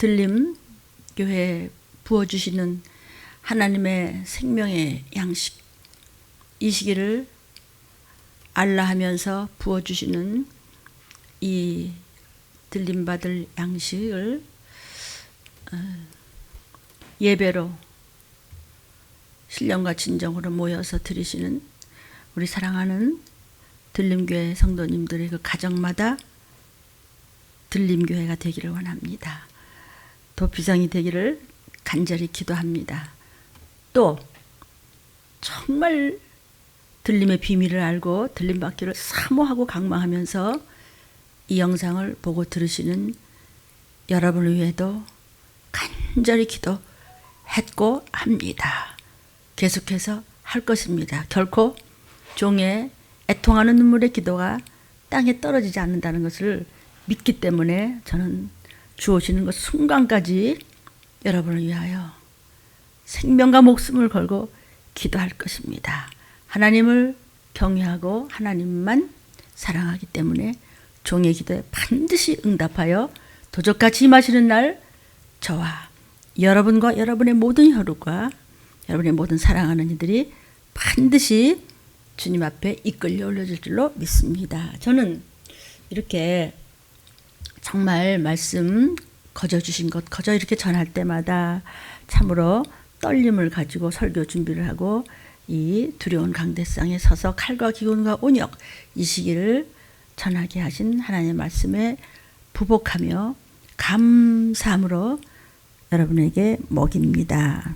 들림 교회에 부어주시는 하나님의 생명의 양식, 이 시기를 알라 하면서 부어주시는 이 들림받을 양식을 예배로 신령과 진정으로 모여서 드리시는 우리 사랑하는 들림교회 성도님들의 그 가정마다 들림교회가 되기를 원합니다. 도피성이 되기를 간절히 기도합니다. 또 정말 들림의 비밀을 알고 들림받기를 사모하고 각망하면서 이 영상을 보고 들으시는 여러분을 위해도 간절히 기도했고 합니다. 계속해서 할 것입니다. 결코 종의 애통하는 눈물의 기도가 땅에 떨어지지 않는다는 것을 믿기 때문에 저는 주어지는 것 순간까지 여러분을 위하여 생명과 목숨을 걸고 기도할 것입니다. 하나님을 경외하고 하나님만 사랑하기 때문에 종의 기도에 반드시 응답하여 도적같이 임하시는 날 저와 여러분과 여러분의 모든 혈육과 여러분의 모든 사랑하는 이들이 반드시 주님 앞에 이끌려 올려질 줄로 믿습니다. 저는 이렇게 정말 말씀 거저 주신 것 거저 이렇게 전할 때마다 참으로 떨림을 가지고 설교 준비를 하고 이 두려운 강대상에 서서 칼과 기근과 온역 이 시기를 전하게 하신 하나님의 말씀에 부복하며 감사함으로 여러분에게 먹입니다.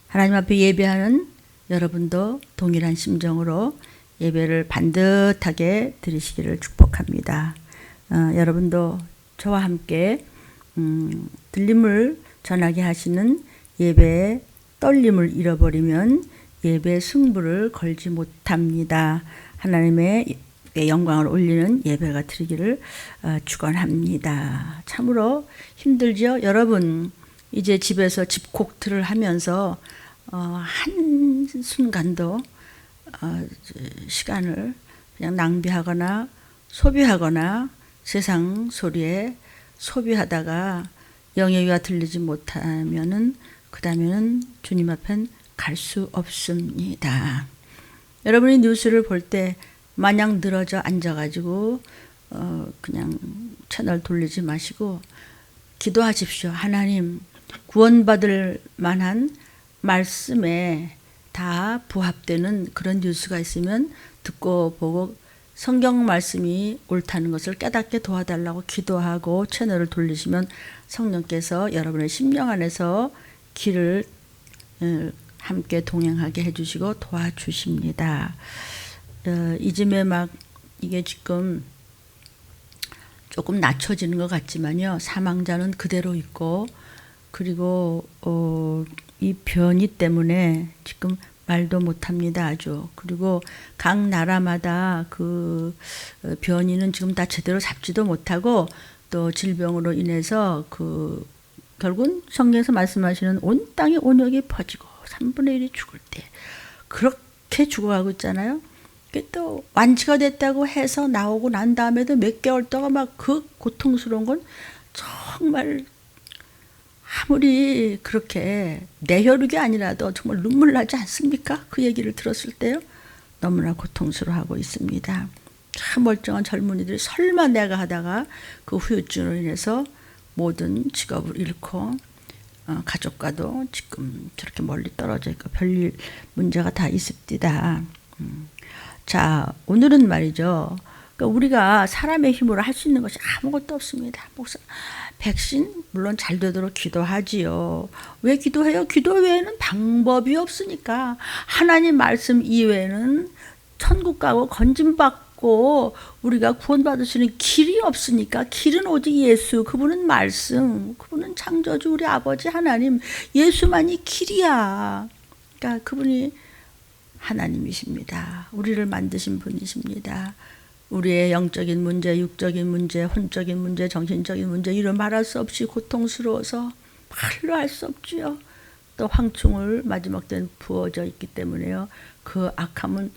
하나님 앞에 예배하는 여러분도 동일한 심정으로 예배를 반듯하게 드리시기를 축복합니다. 여러분도 저와 함께 들림을 전하게 하시는 예배의 떨림을 잃어버리면 예배 승부를 걸지 못합니다. 하나님의 영광을 올리는 예배가 드리기를 축원합니다. 참으로 힘들죠? 여러분 이제 집에서 집콕트를 하면서 한순간도 시간을 그냥 낭비하거나 소비하거나 세상 소리에 소비하다가 영의 귀가 들리지 못하면은 그 다음에는 주님 앞엔 갈 수 없습니다. 여러분이 뉴스를 볼 때 마냥 늘어져 앉아가지고 그냥 채널 돌리지 마시고 기도하십시오. 하나님 구원받을 만한 말씀에 다 부합되는 그런 뉴스가 있으면 듣고 보고 성경 말씀이 옳다는 것을 깨닫게 도와달라고 기도하고 채널을 돌리시면 성령께서 여러분의 심령 안에서 길을 함께 동행하게 해주시고 도와주십니다. 이쯤에 막 이게 지금 조금 낮춰지는 것 같지만요. 사망자는 그대로 있고 그리고 이 변이 때문에 지금 말도 못합니다. 아주. 그리고 각 나라마다 그 변이는 지금 다 제대로 잡지도 못하고 또 질병으로 인해서 그 결국은 성경에서 말씀하시는 온 땅에 온역이 퍼지고 3분의 1이 죽을 때 그렇게 죽어가고 있잖아요. 또 완치가 됐다고 해서 나오고 난 다음에도 몇 개월 동안 막 그 고통스러운 건 정말 아무리 그렇게 뇌혈육이 아니라도 정말 눈물 나지 않습니까? 그 얘기를 들었을 때요. 너무나 고통스러워하고 있습니다. 참 멀쩡한 젊은이들이 설마 내가 하다가 그 후유증으로 인해서 모든 직업을 잃고 가족과도 지금 저렇게 멀리 떨어져 있고 별일 문제가 다 있습니다. 자, 오늘은 말이죠. 그러니까 우리가 사람의 힘으로 할 수 있는 것이 아무것도 없습니다. 목사, 백신 물론 잘 되도록 기도하지요. 왜 기도해요? 기도 외에는 방법이 없으니까. 하나님 말씀 이외에는 천국 가고 건짐받고 우리가 구원받을 수 있는 길이 없으니까. 길은 오직 예수, 그분은 말씀, 그분은 창조주 우리 아버지 하나님, 예수만이 길이야. 그러니까 그분이 하나님이십니다. 우리를 만드신 분이십니다. 우리의 영적인 문제, 육적인 문제, 혼적인 문제, 정신적인 문제 이루 말할 수 없이 고통스러워서 말로 할 수 없지요. 또 황충을 마지막 때는 부어져 있기 때문에요. 그 악함은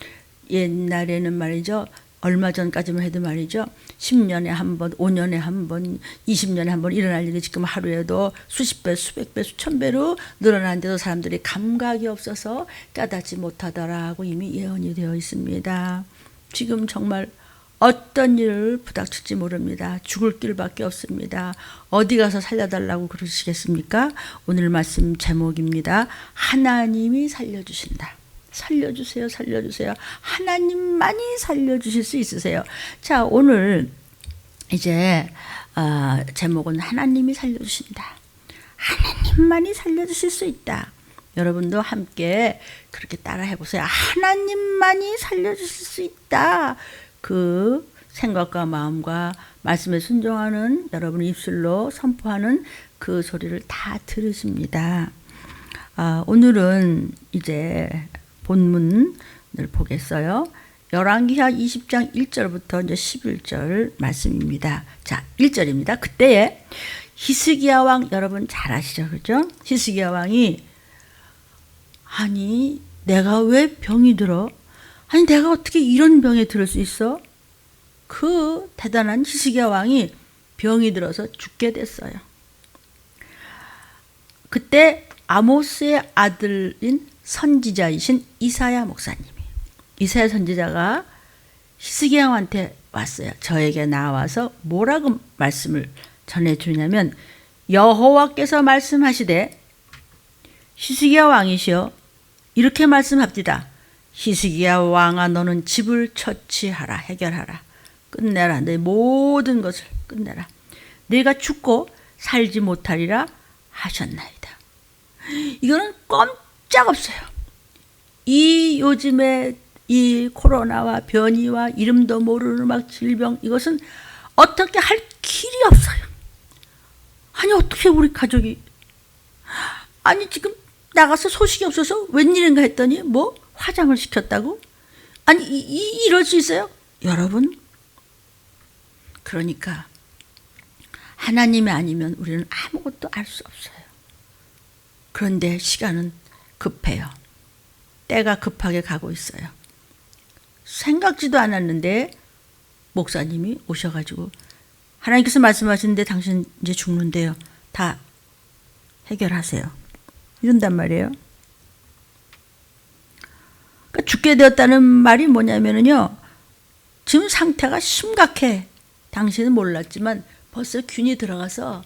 옛날에는 말이죠. 얼마 전까지만 해도 말이죠. 10년에 한 번, 5년에 한 번, 20년에 한 번 일어날 일이 지금 하루에도 수십 배, 수백 배, 수천 배로 늘어나는데도 사람들이 감각이 없어서 깨닫지 못하더라고 이미 예언이 되어 있습니다. 지금 정말 어떤 일을 부닥칠지 모릅니다. 죽을 길밖에 없습니다. 어디 가서 살려달라고 그러시겠습니까? 오늘 말씀 제목입니다. 하나님이 살려주신다. 살려주세요. 살려주세요. 하나님만이 살려주실 수 있으세요. 자, 오늘 이제 제목은 하나님이 살려주신다. 하나님만이 살려주실 수 있다. 여러분도 함께 그렇게 따라 해보세요. 하나님만이 살려주실 수 있다. 그 생각과 마음과 말씀에 순종하는 여러분 입술로 선포하는 그 소리를 다 들으십니다. 오늘은 이제 본문을 보겠어요. 열왕기하 20장 1절부터 이제 11절 말씀입니다. 자, 1절입니다. 그때에 히스기야 왕 여러분 잘 아시죠? 그죠? 히스기야 왕이 아니 내가 왜 병이 들어? 아니 내가 어떻게 이런 병에 들을 수 있어? 그 대단한 히스기야 왕이 병이 들어서 죽게 됐어요. 그때 아모스의 아들인 선지자이신 이사야 목사님이 이사야 선지자가 히스기야 왕한테 왔어요. 저에게 나와서 뭐라고 말씀을 전해주냐면 여호와께서 말씀하시되 히스기야 왕이시여 이렇게 말씀합디다. 히스기야 왕아 너는 집을 처치하라 해결하라. 끝내라. 내 모든 것을 끝내라. 네가 죽고 살지 못하리라 하셨나이다. 이거는 꼼짝없어요. 이 요즘에 이 코로나와 변이와 이름도 모르는 막 질병 이것은 어떻게 할 길이 없어요. 아니 어떻게 우리 가족이 아니 지금 나가서 소식이 없어서 웬일인가 했더니 뭐 화장을 시켰다고? 아니 이럴 수 있어요? 여러분 그러니까 하나님이 아니면 우리는 아무것도 알 수 없어요. 그런데 시간은 급해요. 때가 급하게 가고 있어요. 생각지도 않았는데 목사님이 오셔가지고 하나님께서 말씀하시는데 당신 이제 죽는데요. 다 해결하세요. 이런단 말이에요. 그러니까 죽게 되었다는 말이 뭐냐면요. 지금 상태가 심각해. 당신은 몰랐지만 벌써 균이 들어가서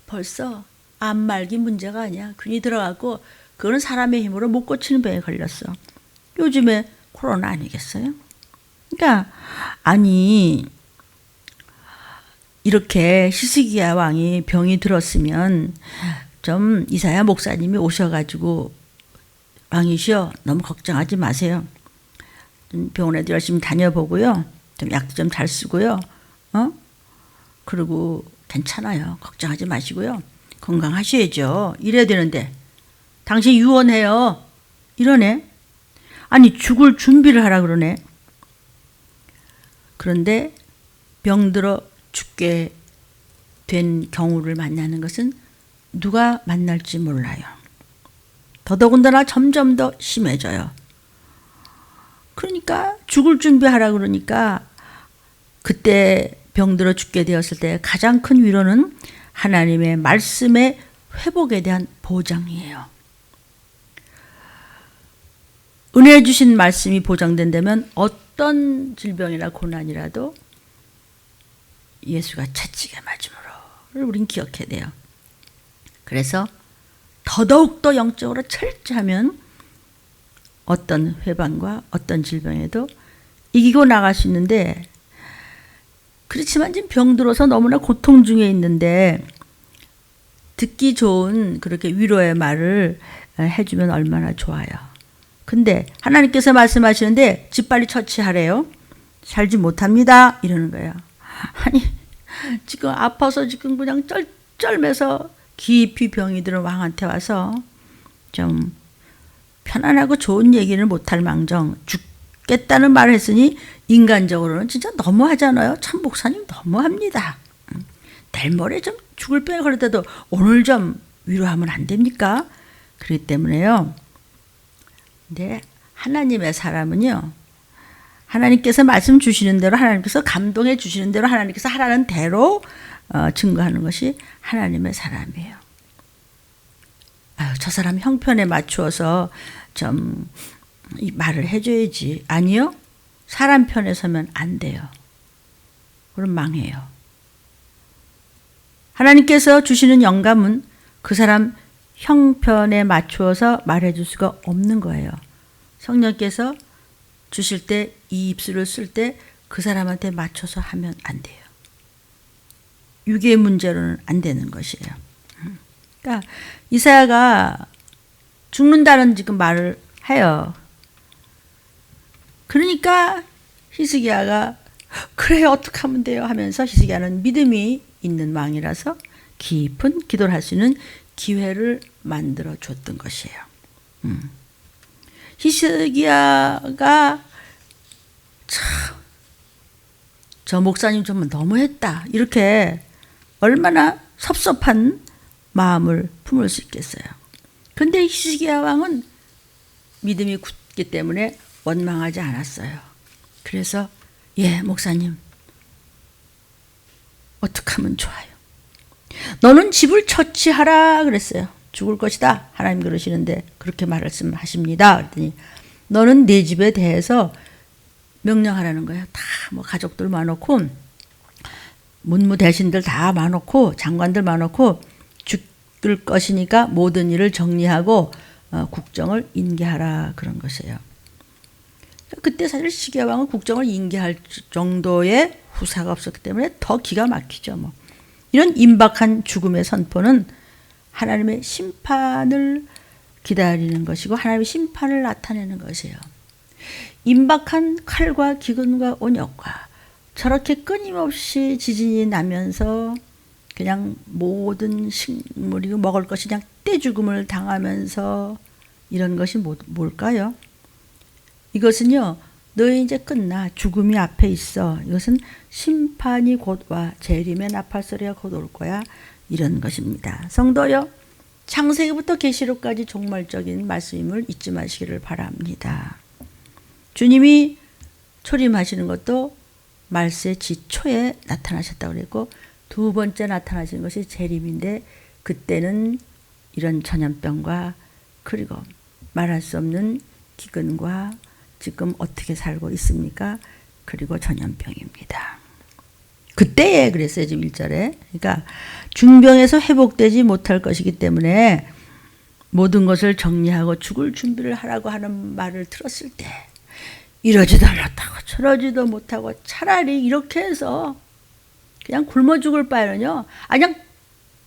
벌써 암말기 문제가 아니야. 균이 들어가고 그거는 사람의 힘으로 못 고치는 병에 걸렸어. 요즘에 코로나 아니겠어요? 그러니까 아니 이렇게 히스기야 왕이 병이 들었으면 좀 이사야 목사님이 오셔가지고 왕이시여 너무 걱정하지 마세요. 병원에도 열심히 다녀보고요. 좀 약도 좀 잘 쓰고요. 그리고 괜찮아요. 걱정하지 마시고요. 건강하셔야죠. 이래야 되는데 당신 유언해요. 이러네. 아니 죽을 준비를 하라 그러네. 그런데 병들어 죽게 된 경우를 만나는 것은 누가 만날지 몰라요. 더더군다나 점점 더 심해져요. 그러니까 죽을 준비하라 그러니까 그때 병들어 죽게 되었을 때 가장 큰 위로는 하나님의 말씀의 회복에 대한 보장이에요. 은혜 주신 말씀이 보장된다면 어떤 질병이나 고난이라도 예수가 채찍에 맞음으로를 우린 기억해야 돼요. 그래서 더더욱더 영적으로 철저하면 어떤 회방과 어떤 질병에도 이기고 나갈 수 있는데 그렇지만 지금 병들어서 너무나 고통 중에 있는데 듣기 좋은 그렇게 위로의 말을 해주면 얼마나 좋아요. 근데 하나님께서 말씀하시는데 집 빨리 처치하래요. 살지 못합니다. 이러는 거예요. 아니 지금 아파서 지금 그냥 쩔쩔매서 깊이 병이 들은 왕한테 와서 좀 편안하고 좋은 얘기를 못할 망정 죽겠다는 말을 했으니 인간적으로는 진짜 너무하잖아요. 참 목사님 너무합니다. 내일 모레 좀 죽을 병에 걸렸다도 오늘 좀 위로하면 안 됩니까? 그렇기 때문에요. 근데 하나님의 사람은요. 하나님께서 말씀 주시는 대로, 하나님께서 감동해 주시는 대로, 하나님께서 하라는 대로 증거하는 것이 하나님의 사람이에요. 아유, 저 사람 형편에 맞추어서 좀 말을 해줘야지. 아니요. 사람 편에 서면 안 돼요. 그럼 망해요. 하나님께서 주시는 영감은 그 사람 형편에 맞추어서 말해줄 수가 없는 거예요. 성령께서 주실 때 이 입술을 쓸 때 그 사람한테 맞춰서 하면 안 돼요. 육의 문제로는 안 되는 것이에요. 그러니까 이사야가 죽는다는 지금 말을 해요. 그러니까 히스기야가 그래 어떻게 하면 돼요 하면서 히스기야는 믿음이 있는 왕이라서 깊은 기도를 할 수 있는 기회를 만들어 줬던 것이에요. 히스기야가 참, 저 목사님 좀 너무했다 이렇게 얼마나 섭섭한 마음을 품을 수 있겠어요. 근데 히스기야 왕은 믿음이 굳기 때문에 원망하지 않았어요. 그래서 예 목사님 어떻게 하면 좋아요? 너는 집을 처치하라 그랬어요. 죽을 것이다 하나님 그러시는데 그렇게 말씀하십니다. 그랬더니 너는 내 집에 대해서 명령하라는 거예요. 다 뭐 가족들 많고 문무 대신들 다 많고 장관들 많고 죽을 것이니까 모든 일을 정리하고 국정을 인계하라 그런 것이에요. 그때 사실 히스기야 왕은 국정을 인계할 정도의 후사가 없었기 때문에 더 기가 막히죠. 뭐. 이런 임박한 죽음의 선포는 하나님의 심판을 기다리는 것이고 하나님의 심판을 나타내는 것이에요. 임박한 칼과 기근과 온역과 저렇게 끊임없이 지진이 나면서 그냥 모든 식물이 먹을 것이 그냥 떼죽음을 당하면서 이런 것이 뭘까요? 이것은요. 너희 이제 끝나 죽음이 앞에 있어. 이것은 심판이 곧 와. 재림의 나팔소리가 곧 올 거야. 이런 것입니다. 성도여 창세기부터 계시록까지 종말적인 말씀임을 잊지 마시기를 바랍니다. 주님이 초림하시는 것도 말세 지초에 나타나셨다고 그랬고 두 번째 나타나시는 것이 재림인데 그때는 이런 전염병과 그리고 말할 수 없는 기근과 지금 어떻게 살고 있습니까? 그리고 전염병입니다. 그때에 그랬어요. 지금 1절에. 그러니까 중병에서 회복되지 못할 것이기 때문에 모든 것을 정리하고 죽을 준비를 하라고 하는 말을 들었을 때 이러지도 못하고 저러지도 못하고 차라리 이렇게 해서 그냥 굶어 죽을 바에는요. 그냥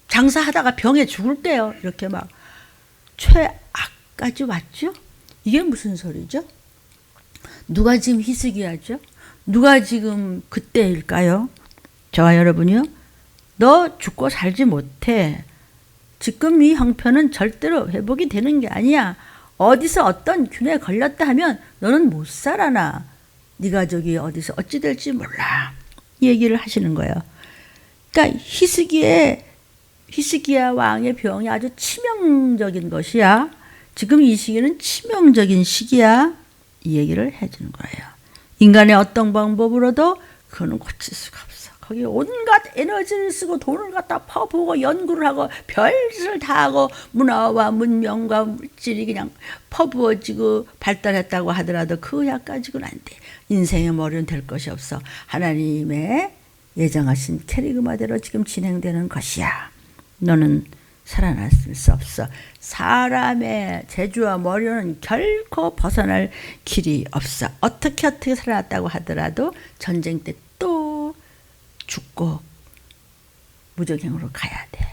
장사하다가 병에 죽을게요. 이렇게 막 최악까지 왔죠. 이게 무슨 소리죠? 누가 지금 히스기야죠? 누가 지금 그때일까요? 저와 여러분이요. 너 죽고 살지 못해. 지금 이 형편은 절대로 회복이 되는 게 아니야. 어디서 어떤 균에 걸렸다 하면 너는 못 살아나. 네 가족이 어디서 어찌 될지 몰라. 이 얘기를 하시는 거예요. 그러니까 히스기야 왕의 병이 아주 치명적인 것이야. 지금 이 시기는 치명적인 시기야. 이 얘기를 해주는 거예요. 인간의 어떤 방법으로도 그거는 고칠 수가 없어. 거기 온갖 에너지를 쓰고 돈을 갖다 퍼부고 연구를 하고 별짓을 다 하고 문화와 문명과 물질이 그냥 퍼부어지고 발달했다고 하더라도 그 약 가지고는 안 돼. 인생의 머리는 될 것이 없어. 하나님의 예정하신 캐리그마대로 지금 진행되는 것이야. 너는 살아날 수 없어. 사람의 재주와 머리는 결코 벗어날 길이 없어. 어떻게 살아났다고 하더라도 전쟁 때 또 죽고 무적행으로 가야 돼.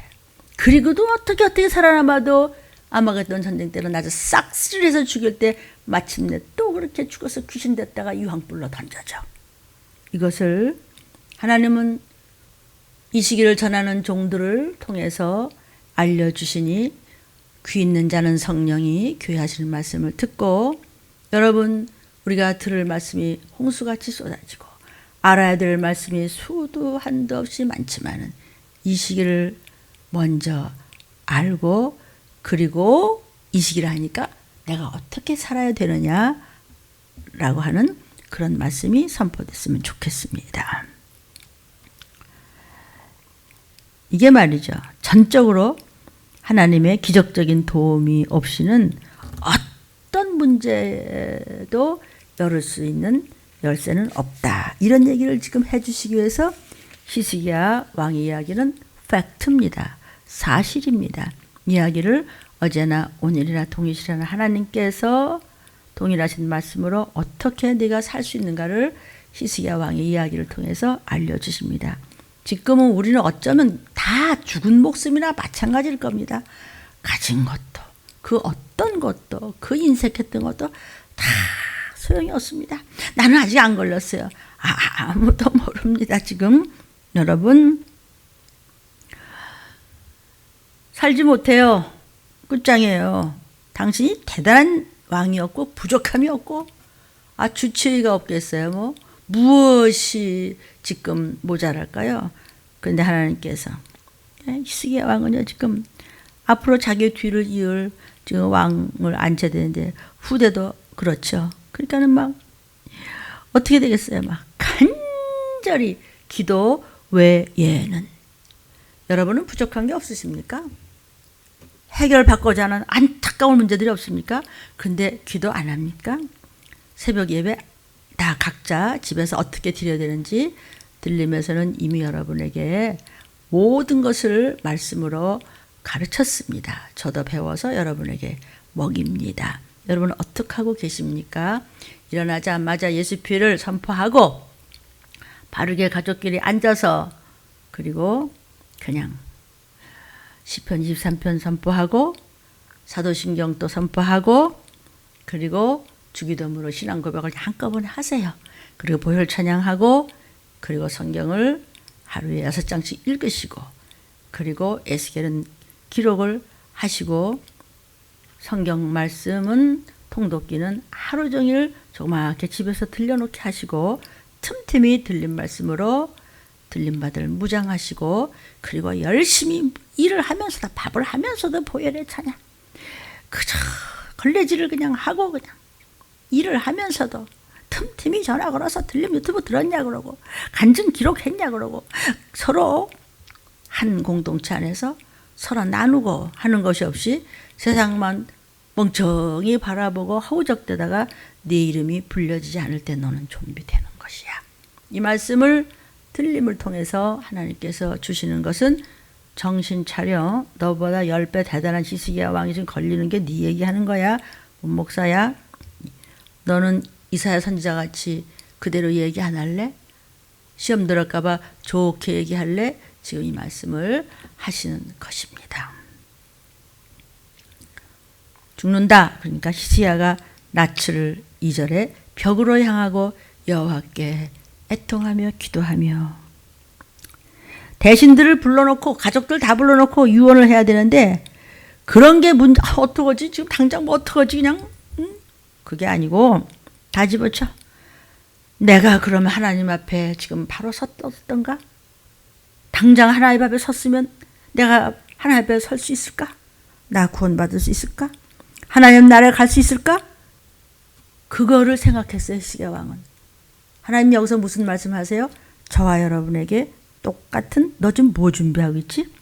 그리고도 어떻게 살아남아도 아마겟돈 전쟁 때는 아주 싹쓸이해서 죽일 때 마침내 또 그렇게 죽어서 귀신 됐다가 유황불로 던져져. 이것을 하나님은 이 시기를 전하는 종들을 통해서 알려주시니 귀 있는 자는 성령이 교회 하시는 말씀을 듣고 여러분 우리가 들을 말씀이 홍수같이 쏟아지고 알아야 될 말씀이 수도 한도 없이 많지만은 이 시기를 먼저 알고 그리고 이 시기를 하니까 내가 어떻게 살아야 되느냐라고 하는 그런 말씀이 선포됐으면 좋겠습니다. 이게 말이죠. 전적으로 하나님의 기적적인 도움이 없이는 어떤 문제도 열을 수 있는 열쇠는 없다. 이런 얘기를 지금 해주시기 위해서 히스기야 왕의 이야기는 팩트입니다. 사실입니다. 이야기를 어제나 오늘이나 동일시라는 하나님께서 동일하신 말씀으로 어떻게 네가 살 수 있는가를 히스기야 왕의 이야기를 통해서 알려주십니다. 지금은 우리는 어쩌면 다 죽은 목숨이나 마찬가지일 겁니다. 가진 것도 그 어떤 것도 그 인색했던 것도 다 소용이 없습니다. 나는 아직 안 걸렸어요. 아무도 모릅니다. 지금 여러분 살지 못해요. 끝장이에요. 당신이 대단한 왕이었고 부족함이 없고 주치의가 없겠어요. 뭐 무엇이 지금 모자랄까요? 그런데 하나님께서 히스기야 왕은요 지금 앞으로 자기 뒤를 이을 지금 왕을 앉혀야 되는데 후대도 그렇죠. 그러니까는 막 어떻게 되겠어요? 막 간절히 기도 외에는 여러분은 부족한 게 없으십니까? 해결받고자 하는 안타까운 문제들이 없습니까? 근데 기도 안 합니까? 새벽 예배 다 각자 집에서 어떻게 드려야 되는지 들리면서는 이미 여러분에게 모든 것을 말씀으로 가르쳤습니다. 저도 배워서 여러분에게 먹입니다. 여러분은 어떻게 하고 계십니까? 일어나자마자 예수 피를 선포하고 바르게 가족끼리 앉아서 그리고 그냥 시편 23편 선포하고 사도신경 또 선포하고 그리고 주기도문으로 신앙 고백을 한꺼번에 하세요. 그리고 보혈 찬양하고 그리고 성경을 하루에 6장씩 읽으시고 그리고 에스겔은 기록을 하시고 성경 말씀은 통독기는 하루 종일 조그맣게 집에서 들려놓게 하시고 틈틈이 들린 말씀으로 들림받을 무장하시고 그리고 열심히 일을 하면서도 밥을 하면서도 보혈의 찬양 그저 걸레질을 그냥 하고 그냥 일을 하면서도 틈틈이 전화 걸어서 들림 유튜브 들었냐 그러고 간증 기록했냐 그러고 서로 한 공동체 안에서 서로 나누고 하는 것이 없이 세상만 멍청이 바라보고 허우적대다가 네 이름이 불려지지 않을 때 너는 좀비 되는 것이야. 이 말씀을 들림을 통해서 하나님께서 주시는 것은 정신 차려. 너보다 10배 대단한 히스기야 왕이 지금 걸리는 게 네 얘기하는 거야. 목사야. 너는 이사야 선지자같이 그대로 얘기 안 할래? 시험 들을까 봐 좋게 얘기할래? 지금 이 말씀을 하시는 것입니다. 죽는다. 그러니까 히스기야가 낯을 2절에 벽으로 향하고 여호와께 애통하며 기도하며 대신들을 불러놓고 가족들 다 불러놓고 유언을 해야 되는데 그런 게 어떡하지? 지금 당장 뭐 어떡하지? 그냥 그게 아니고 다 집어쳐. 내가 그러면 하나님 앞에 지금 바로 섰던가? 당장 하나님 앞에 섰으면 내가 하나님 앞에 설 수 있을까? 나 구원받을 수 있을까? 하나님 나라에 갈 수 있을까? 그거를 생각했어요. 히스기야 왕은. 하나님 여기서 무슨 말씀하세요? 저와 여러분에게 똑같은 너 지금 뭐 준비하고 있지?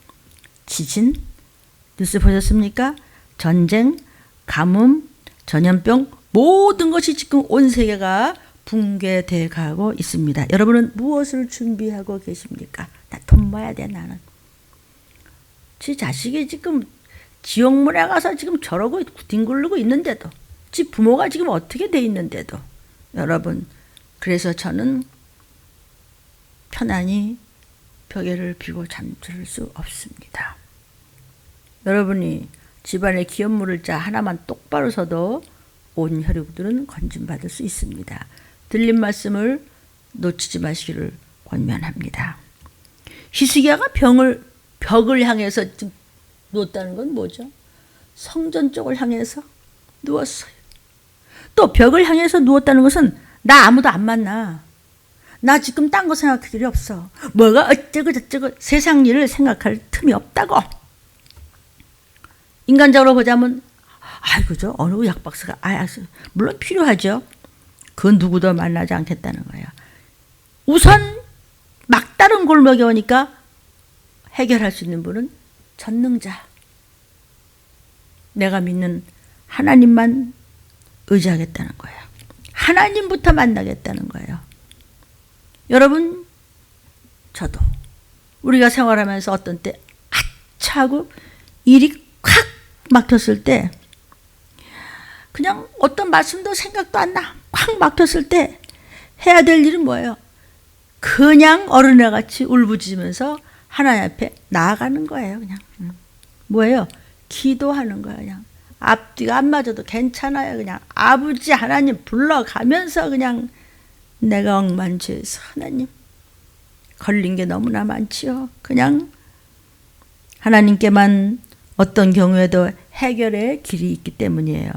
지진, 뉴스 보셨습니까? 전쟁, 가뭄, 전염병 모든 것이 지금 온 세계가 붕괴돼 가고 있습니다. 여러분은 무엇을 준비하고 계십니까? 나 돈 모아야 돼 나는. 지 자식이 지금 지옥문에 가서 지금 저러고 뒹굴르고 있는데도 지 부모가 지금 어떻게 돼 있는데도 여러분 그래서 저는 편안히 벽에를 비고 잠들 수 없습니다. 여러분이 집안에 기업물을 자 하나만 똑바로 서도 온 혈육들은 건진받을 수 있습니다. 들린 말씀을 놓치지 마시기를 권면합니다. 히스기야가 벽을 향해서 누웠다는 건 뭐죠? 성전 쪽을 향해서 누웠어요. 또 벽을 향해서 누웠다는 것은 나 아무도 안 만나. 나 지금 딴 거 생각할 일이 없어. 뭐가 어쩌고 저쩌고 세상 일을 생각할 틈이 없다고. 인간적으로 보자면 그죠? 어느 약박사가 물론 필요하죠. 그 누구도 만나지 않겠다는 거예요. 우선 막다른 골목에 오니까 해결할 수 있는 분은 전능자, 내가 믿는 하나님만 의지하겠다는 거예요. 하나님부터 만나겠다는 거예요. 여러분, 저도 우리가 생활하면서 어떤 때 아차하고 일이 확 막혔을 때, 그냥 어떤 말씀도 생각도 안 나, 확 막혔을 때 해야 될 일은 뭐예요? 그냥 어른애 같이 울부짖으면서 하나님 앞에 나아가는 거예요. 그냥 뭐예요? 기도하는 거예요. 그냥 앞뒤가 안 맞아도 괜찮아요. 그냥 아버지 하나님 불러가면서 그냥 내가 억만죄해서 하나님 걸린 게 너무나 많지요. 그냥 하나님께만 어떤 경우에도 해결의 길이 있기 때문이에요.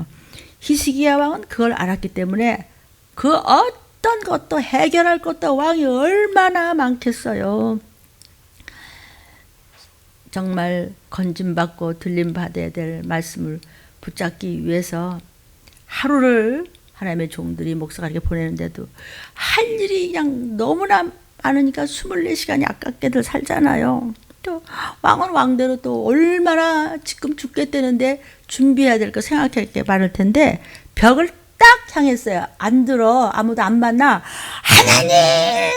히스기야 왕은 그걸 알았기 때문에 그 어떤 것도 해결할 것도 왕이 얼마나 많겠어요. 정말 건짐받고 들림받아야 될 말씀을 붙잡기 위해서 하루를 하나님의 종들이 목사가 이렇게 보내는데도 할 일이 그냥 너무나 많으니까 24시간이 아깝게들 살잖아요. 또 왕은 왕대로 또 얼마나 지금 죽겠다는데 준비해야 될 거 생각할 게 많을 텐데 벽을 딱 향했어요. 안 들어. 아무도 안 만나. 하나님!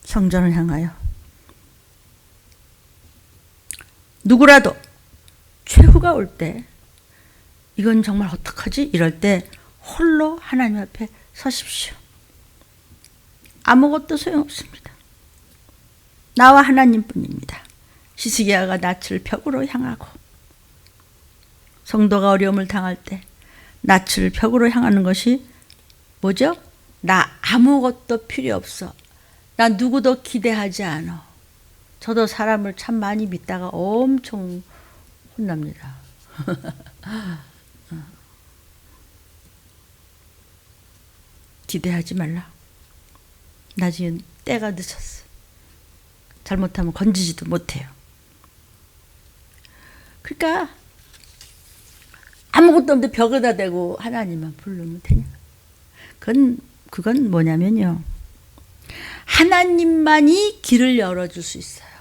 성전을 향하여. 누구라도 최후가 올 때 이건 정말 어떡하지? 이럴 때 홀로 하나님 앞에 서십시오. 아무것도 소용없습니다. 나와 하나님뿐입니다. 히스기야가 낯을 벽으로 향하고 성도가 어려움을 당할 때 낯을 벽으로 향하는 것이 뭐죠? 나 아무것도 필요 없어. 나 누구도 기대하지 않아. 저도 사람을 참 많이 믿다가 엄청 혼납니다. 기대하지 말라. 나중에 때가 늦었어. 잘못하면 건지지도 못해요. 그러니까 아무것도 없는데 벽에다 대고 하나님만 부르면 되냐. 그건 뭐냐면요. 하나님만이 길을 열어줄 수 있어요.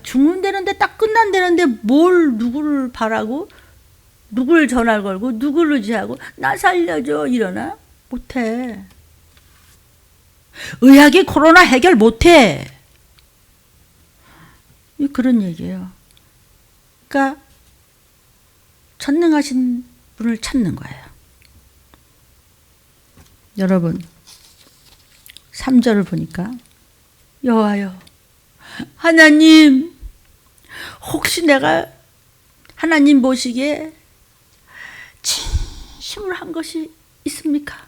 죽는다는데 딱 끝난다는데 뭘 누구를 바라고 누굴 전화를 걸고 누구를 의지하고 나 살려줘 이러나? 못해. 의학이 코로나 해결 못해. 그런 얘기예요. 그러니까 전능하신 분을 찾는 거예요. 여러분 3절을 보니까 여호와여 하나님 혹시 내가 하나님 보시기에 진심으로 한 것이 있습니까?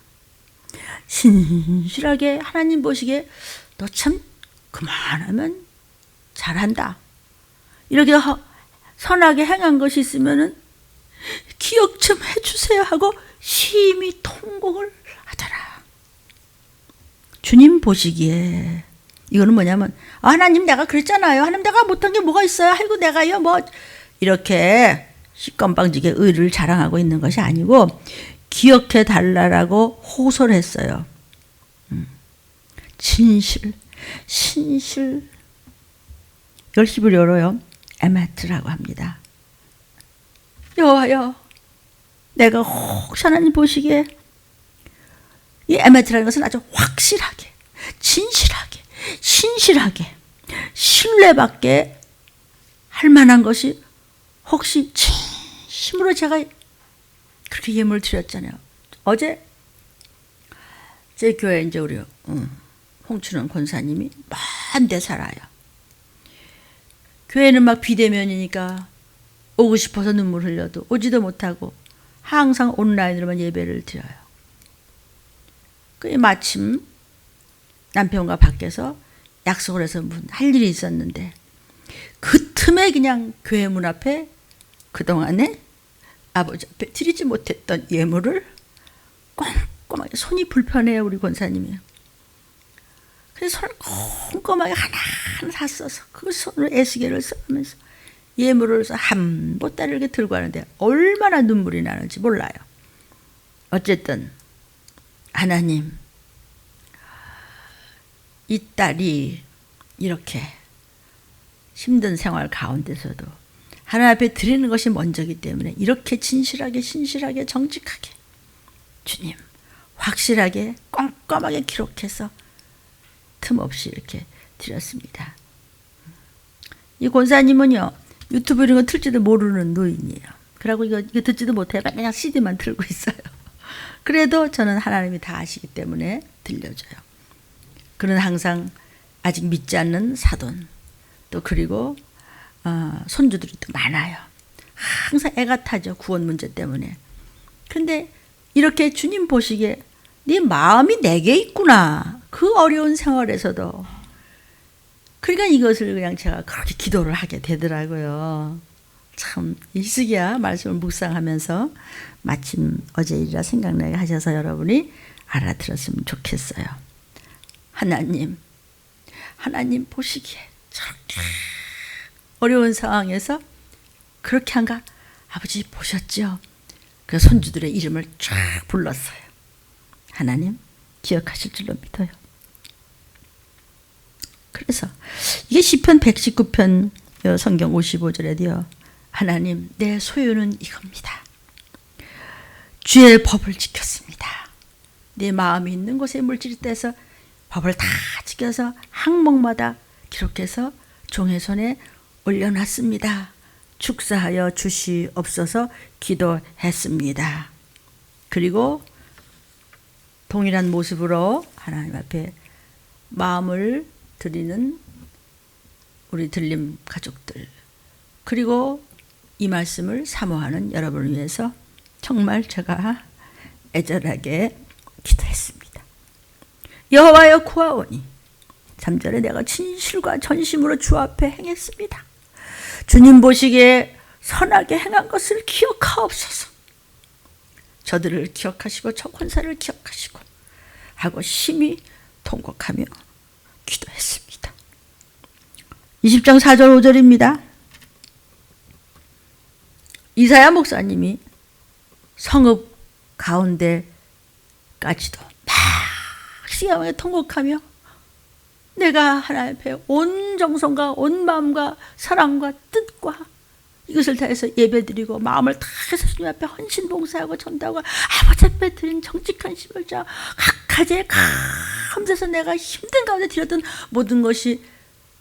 신실하게 하나님 보시기에 너 참 그만하면 잘한다. 이렇게 선하게 행한 것이 있으면은 기억 좀 해주세요 하고 심히 통곡을 하더라. 주님 보시기에 이거는 뭐냐면 하나님 내가 그랬잖아요. 하나님 내가 못한 게 뭐가 있어요. 아이고 내가요 뭐 이렇게 시건방지게 의를 자랑하고 있는 것이 아니고 기억해 달라라고 호소를 했어요. 진실, 신실 이걸 히브리어로요 에메트라고 합니다. 여호와여 내가 혹시 하나님 보시기에 이 에메트라는 것은 아주 확실하게 진실하게 신실하게 신뢰받게 할 만한 것이 혹시 진심으로 제가 그렇게 예물을 드렸잖아요. 어제 제 교회 이제 우리 홍춘원 권사님이 먼 데 살아요. 교회는 막 비대면이니까 오고 싶어서 눈물 흘려도 오지도 못하고 항상 온라인으로만 예배를 드려요. 그 마침 남편과 밖에서 약속을 해서 할 일이 있었는데 그 틈에 그냥 교회 문 앞에 그동안에 아버지 앞에 드리지 못했던 예물을 꼼꼼하게 손이 불편해요. 우리 권사님이요. 그래서 손을 꼼꼼하게 하나하나 써서 그 손으로 애시계를 써가면서 예물을 한 보따리를 이렇게 들고 하는데 얼마나 눈물이 나는지 몰라요. 어쨌든 하나님, 이 딸이 이렇게 힘든 생활 가운데서도 하나님 앞에 드리는 것이 먼저이기 때문에 이렇게 진실하게 신실하게 정직하게 주님 확실하게 꼼꼼하게 기록해서 틈없이 이렇게 드렸습니다. 이 권사님은요 유튜브 이런 거 틀지도 모르는 노인이에요. 그러고 이거 듣지도 못해요. 그냥 CD만 틀고 있어요. 그래도 저는 하나님이 다 아시기 때문에 들려줘요. 그는 항상 아직 믿지 않는 사돈 또 그리고 손주들이 또 많아요. 항상 애가 타죠. 구원 문제 때문에. 근데 이렇게 주님 보시기에 네 마음이 내게 있구나. 그 어려운 생활에서도. 그러니까 이것을 그냥 제가 그렇게 기도를 하게 되더라고요. 참 히스기야 말씀을 묵상하면서 마침 어제 일이라 생각나게 하셔서 여러분이 알아들었으면 좋겠어요. 하나님 보시기에 저렇게 어려운 상황에서 그렇게 한가 아버지 보셨죠? 그 손주들의 이름을 쫙 불렀어요. 하나님 기억하실 줄로 믿어요. 그래서 이게 시편 119편 성경 55절에도요. 하나님 내 소유는 이겁니다. 주의 법을 지켰습니다. 내 마음이 있는 곳에 물질이 떼서 법을 다 지켜서 항목마다 기록해서 종의 손에 올려놨습니다. 축사하여 주시옵소서 기도했습니다. 그리고 동일한 모습으로 하나님 앞에 마음을 드리는 우리 들림 가족들 그리고 이 말씀을 사모하는 여러분을 위해서 정말 제가 애절하게 기도했습니다. 여호와여 구하오니 3절에 내가 진실과 전심으로 주 앞에 행했습니다. 주님 보시기에 선하게 행한 것을 기억하옵소서. 저들을 기억하시고 저 권사를 기억하시고 하고 심히 통곡하며 기도했습니다. 20장 4절 5절입니다. 이사야 목사님이 성읍 가운데까지도 막 시험에 통곡하며 내가 하나님 앞에 온 정성과 온 마음과 사랑과 뜻과 이것을 다해서 예배드리고 마음을 다해서 주님 앞에 헌신봉사하고 전도하고 아버지 앞에 드린 정직한 심을자 각가지에 가운데서 내가 힘든 가운데 드렸던 모든 것이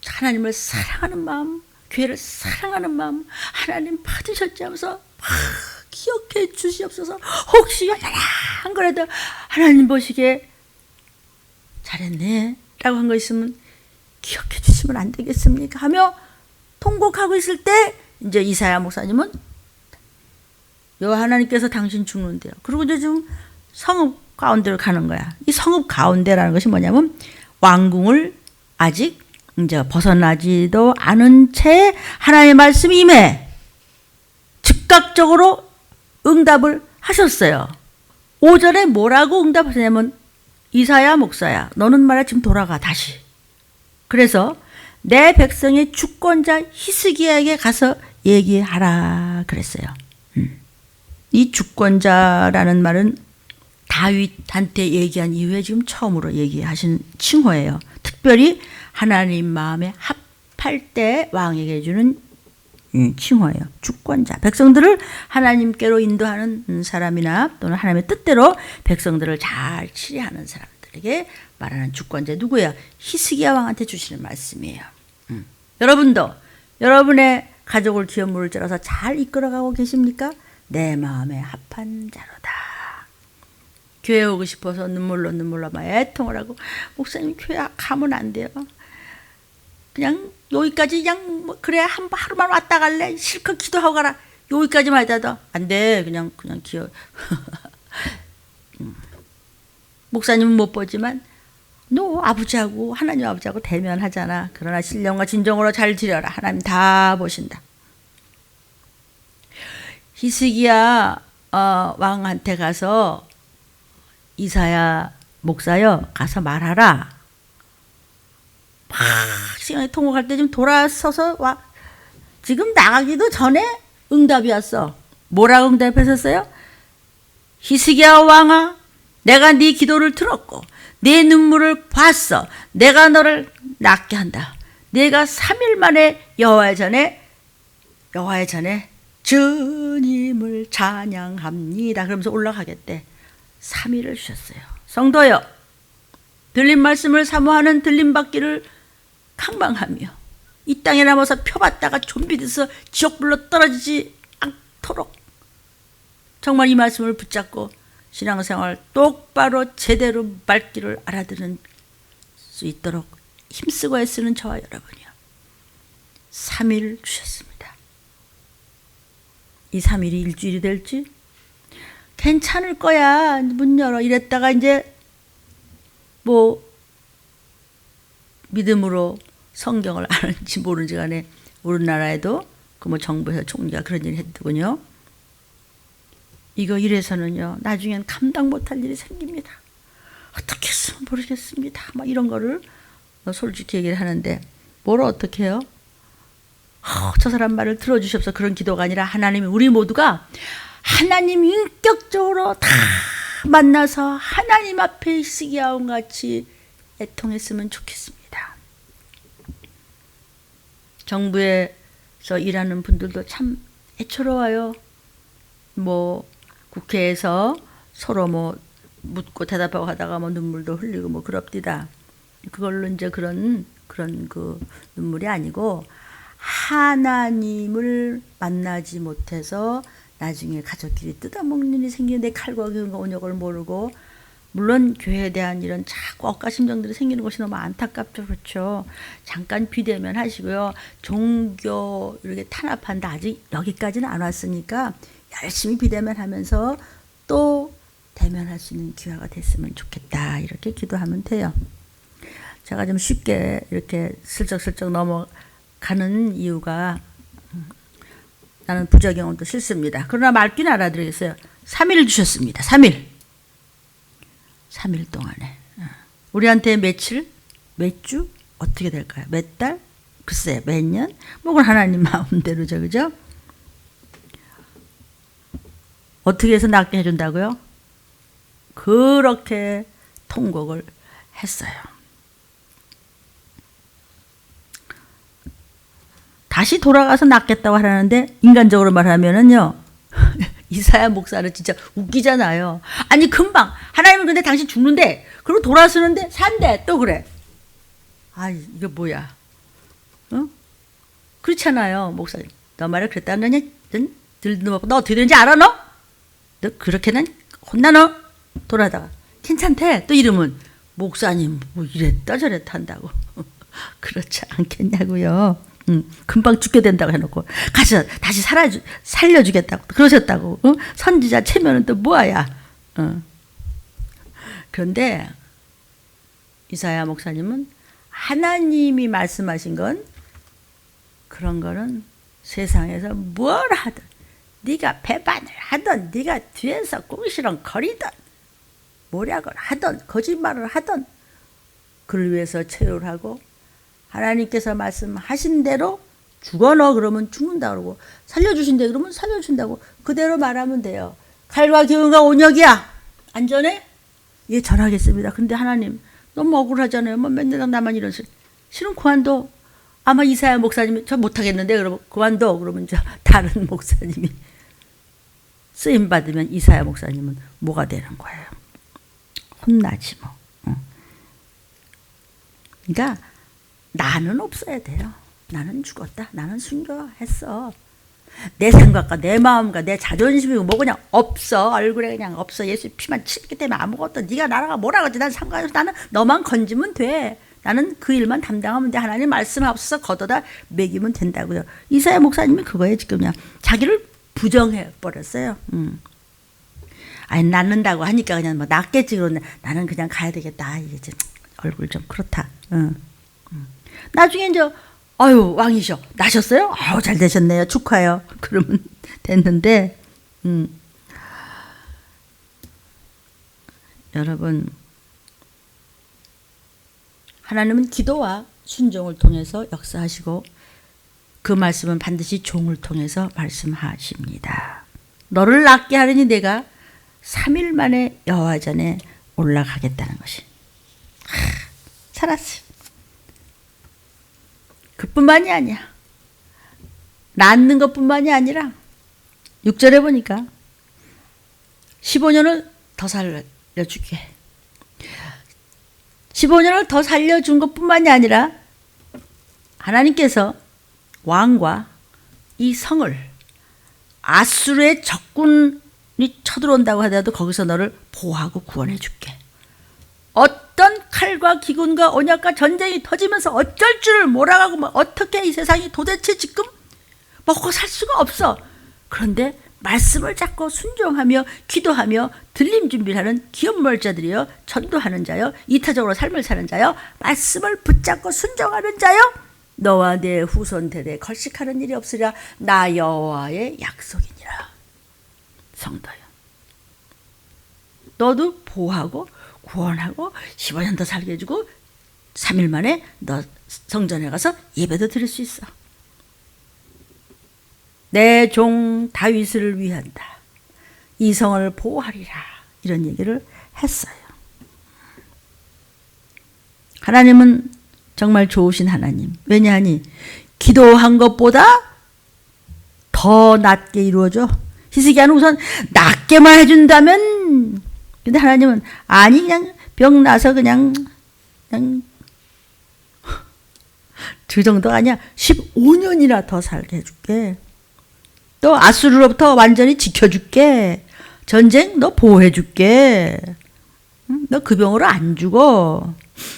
하나님을 사랑하는 마음 교회를 사랑하는 마음 하나님 받으셨지 하면서 기억해 주시옵소서. 혹시 한 거라도 하나님 보시기에 잘했네 라고 한 거 있으면 기억해 주시면 안 되겠습니까 하며 통곡하고 있을 때 이제 이사야 목사님은 여호와 하나님께서 당신 죽는데요. 그리고 이제 지금 성읍 가운데로 가는 거야. 이 성읍 가운데라는 것이 뭐냐면 왕궁을 아직 이제 벗어나지도 않은 채 하나님의 말씀이 임해 즉각적으로 응답을 하셨어요. 5절에 뭐라고 응답하냐면 이사야 목사야 너는 말이야 지금 돌아가 다시. 그래서 내 백성의 주권자 히스기야에게 가서 얘기하라 그랬어요. 이 주권자라는 말은 다윗한테 얘기한 이후에 지금 처음으로 얘기하신 칭호예요. 특별히 하나님 마음에 합할 때 왕에게 주는 칭호예요. 주권자. 백성들을 하나님께로 인도하는 사람이나 또는 하나님의 뜻대로 백성들을 잘 치리하는 사람들에게 말하는 주권자 누구예요? 히스기야 왕한테 주시는 말씀이에요. 여러분도 여러분의 가족을 기업 물자라서 잘 이끌어가고 계십니까? 내 마음에 합한 자로다. 교회 오고 싶어서 눈물로 막 애통을 하고 목사님 교회 가면 안 돼요. 그냥 여기까지 그냥 뭐 그래 하루만 왔다 갈래 실컷 기도하고 가라 여기까지만 하자도 안 돼. 그냥 기어 목사님은 못 보지만 너 아버지하고 하나님 아버지하고 대면하잖아. 그러나 신령과 진정으로 잘 드려라. 하나님 다 보신다. 히스기야 왕한테 가서 이사야 목사여 가서 말하라. 막 시간에 통곡할 때 좀 돌아서서 와. 지금 나가기도 전에 응답이 왔어. 뭐라고 응답했었어요? 히스기야 왕아, 내가 네 기도를 들었고 네 눈물을 봤어. 내가 너를 낫게 한다. 내가 3일 만에 여호와의 전에 주님을 찬양합니다. 그러면서 올라가겠대. 3일을 주셨어요. 성도여, 들린 말씀을 사모하는 들림받기를 강망하며 이 땅에 남아서 표받다가 좀비 돼서 지옥불로 떨어지지 않도록 정말 이 말씀을 붙잡고 신앙생활 똑바로 제대로 밟기를 알아들을 수 있도록 힘쓰고 애쓰는 저와 여러분이요. 3일 주셨습니다. 이 3일이 일주일이 될지 괜찮을 거야. 문 열어. 이랬다가 이제 뭐 믿음으로 성경을 아는지 모르는지 간에 우리나라에도 그 뭐 정부에서 총리가 그런 일을 했더군요. 이거 이래서는요, 나중엔 감당 못할 일이 생깁니다. 어떻게 했으면 모르겠습니다. 막 이런 거를 솔직히 얘기를 하는데 뭘 어떻게 해요? 저 사람 말을 들어주셔서 그런 기도가 아니라 하나님이 우리 모두가 하나님 인격적으로 다 만나서 하나님 앞에 히스기야와 같이 애통했으면 좋겠습니다. 정부에서 일하는 분들도 참 애처로워요. 뭐 국회에서 서로 뭐 묻고 대답하고 하다가 뭐 눈물도 흘리고 뭐 그럽디다. 그걸로 이제 그런 그 눈물이 아니고 하나님을 만나지 못해서 나중에 가족끼리 뜯어먹는 일이 생기는데 칼과 기운과 온역을 모르고, 물론 교회에 대한 이런 자꾸 억가심정들이 생기는 것이 너무 안타깝죠. 그렇죠. 잠깐 비대면 하시고요. 종교 이렇게 탄압한다. 아직 여기까지는 안 왔으니까 열심히 비대면 하면서 또 대면할 수 있는 기회가 됐으면 좋겠다. 이렇게 기도하면 돼요. 제가 좀 쉽게 이렇게 슬쩍슬쩍 넘어가는 이유가 나는 부작용은 또 싫습니다. 그러나 말귀는 알아들으겠어요. 3일 주셨습니다. 3일 동안에. 우리한테 며칠? 몇 주? 어떻게 될까요? 몇 달? 글쎄, 몇 년? 뭐 그건 하나님 마음대로죠. 그죠? 어떻게 해서 낫게 해준다고요? 그렇게 통곡을 했어요. 다시 돌아가서 낫겠다고 하라는데 인간적으로 말하면은요. 이사야 목사는 진짜 웃기잖아요. 아니 금방 하나님은 근데 당신 죽는데 그리고 돌아서는데 산대 또 그래. 아 이게 뭐야? 어? 그렇잖아요 목사님. 너 말을 그랬다는 거냐? 너 어떻게 되는지 알아 너? 너 그렇게는 혼나 너? 돌아다가 괜찮대. 또 이러면 목사님 뭐 이랬다 저랬다 한다고. 그렇지 않겠냐고요. 금방 죽게 된다고 해놓고 가서 다시 살려주겠다고 그러셨다고. 선지자 체면은 또 뭐야. 그런데 이사야 목사님은 하나님이 말씀하신 건 그런 거는 세상에서 뭘 하든 네가 배반을 하든 네가 뒤에서 꽁시렁 거리든 모략을 하든 거짓말을 하든 그를 위해서 체류를 하고 하나님께서 말씀하신 대로 죽어 너 그러면 죽는다 그러고 살려주신대 그러면 살려준다고 그대로 말하면 돼요. 칼과 기운과 온역이야. 안전해? 예 전하겠습니다. 근데 하나님 너무 억울하잖아요. 뭐 맨날 나만 이런 실은 그만둬. 아마 이사야 목사님이 저 못하겠는데 그러면 그만둬. 그러면 저 다른 목사님이 쓰임 받으면 이사야 목사님은 뭐가 되는 거예요? 혼나지 뭐. 그러니까 나는 없어야 돼요. 나는 죽었다. 나는 순교했어. 내 생각과 내 마음과 내 자존심이고 뭐 그냥 없어. 얼굴에 그냥 없어. 예수 피만 치기 때문에 아무것도 네가 나라가 뭐라 그러지. 난 상관없어. 나는 너만 건지면 돼. 나는 그 일만 담당하면 돼. 하나님 말씀하셔서 걷어다 먹이면 된다고요. 이사야 목사님이 그거에 지금 그냥 자기를 부정해 버렸어요. 아니 낳는다고 하니까 그냥 뭐 낫겠지. 그런데 나는 그냥 가야 되겠다. 이게 좀 얼굴 좀 그렇다. 나중에 이제 아유 왕이셔 나셨어요? 아우 잘 되셨네요. 축하해요. 그러면 됐는데 여러분 하나님은 기도와 순종을 통해서 역사하시고 그 말씀은 반드시 종을 통해서 말씀하십니다. 너를 낫게 하려니 내가 3일 만에 여호와전에 올라가겠다는 것이. 살았어요. 그뿐만이 아니야. 낳는 것뿐만이 아니라 6절에 보니까 15년을 더 살려주게. 15년을 더 살려준 것뿐만이 아니라 하나님께서 왕과 이 성을 아수르의 적군이 쳐들어온다고 하더라도 거기서 너를 보호하고 구원해 줄게. 어떤 칼과 기근과 언약과 전쟁이 터지면서 어쩔 줄을 몰아가고 뭐 어떻게 이 세상이 도대체 지금 먹고 살 수가 없어. 그런데 말씀을 잡고 순종하며 기도하며 들림 준비를 하는 기업물자들이여, 전도하는 자여, 이타적으로 삶을 사는 자여, 말씀을 붙잡고 순종하는 자여, 너와 내 후손 대대에 걸식하는 일이 없으리라. 나 여호와의 약속이니라. 성도여, 너도 보호하고 구원하고 15년 더 살게 해주고 3일 만에 너 성전에 가서 예배도 드릴 수 있어. 내 종 다윗을 위한다. 이 성을 보호하리라. 이런 얘기를 했어요. 하나님은 정말 좋으신 하나님. 왜냐하니 기도한 것보다 더 낮게 이루어져. 히스기야는 우선 낮게만 해준다면, 근데 하나님은 아니, 그냥 병 나서 그냥 그 정도가 아니야. 15년이나 더 살게 해줄게. 또 아수르로부터 완전히 지켜줄게. 전쟁 너 보호해줄게. 너 그 병으로 안 죽어.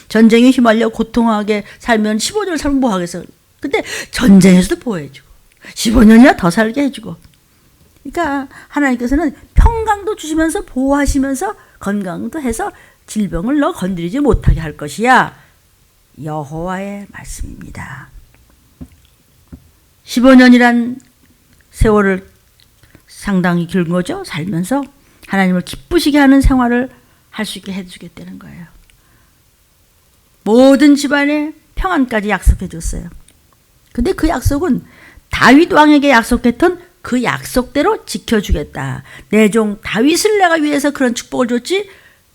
전쟁에 휘말려 고통하게 살면 15년을 살면 뭐 하겠어. 근데 전쟁에서도 보호해주고 15년이나 더 살게 해주고. 그러니까 하나님께서는 평강도 주시면서 보호하시면서 건강도 해서 질병을 너 건드리지 못하게 할 것이야. 여호와의 말씀입니다. 15년이란 세월을 상당히 긴 거죠. 살면서 하나님을 기쁘시게 하는 생활을 할 수 있게 해주겠다는 거예요. 모든 집안에 평안까지 약속해 줬어요. 근데 그 약속은 다윗 왕에게 약속했던 그 약속대로 지켜주겠다. 내 종 다윗을 내가 위해서 그런 축복을 줬지,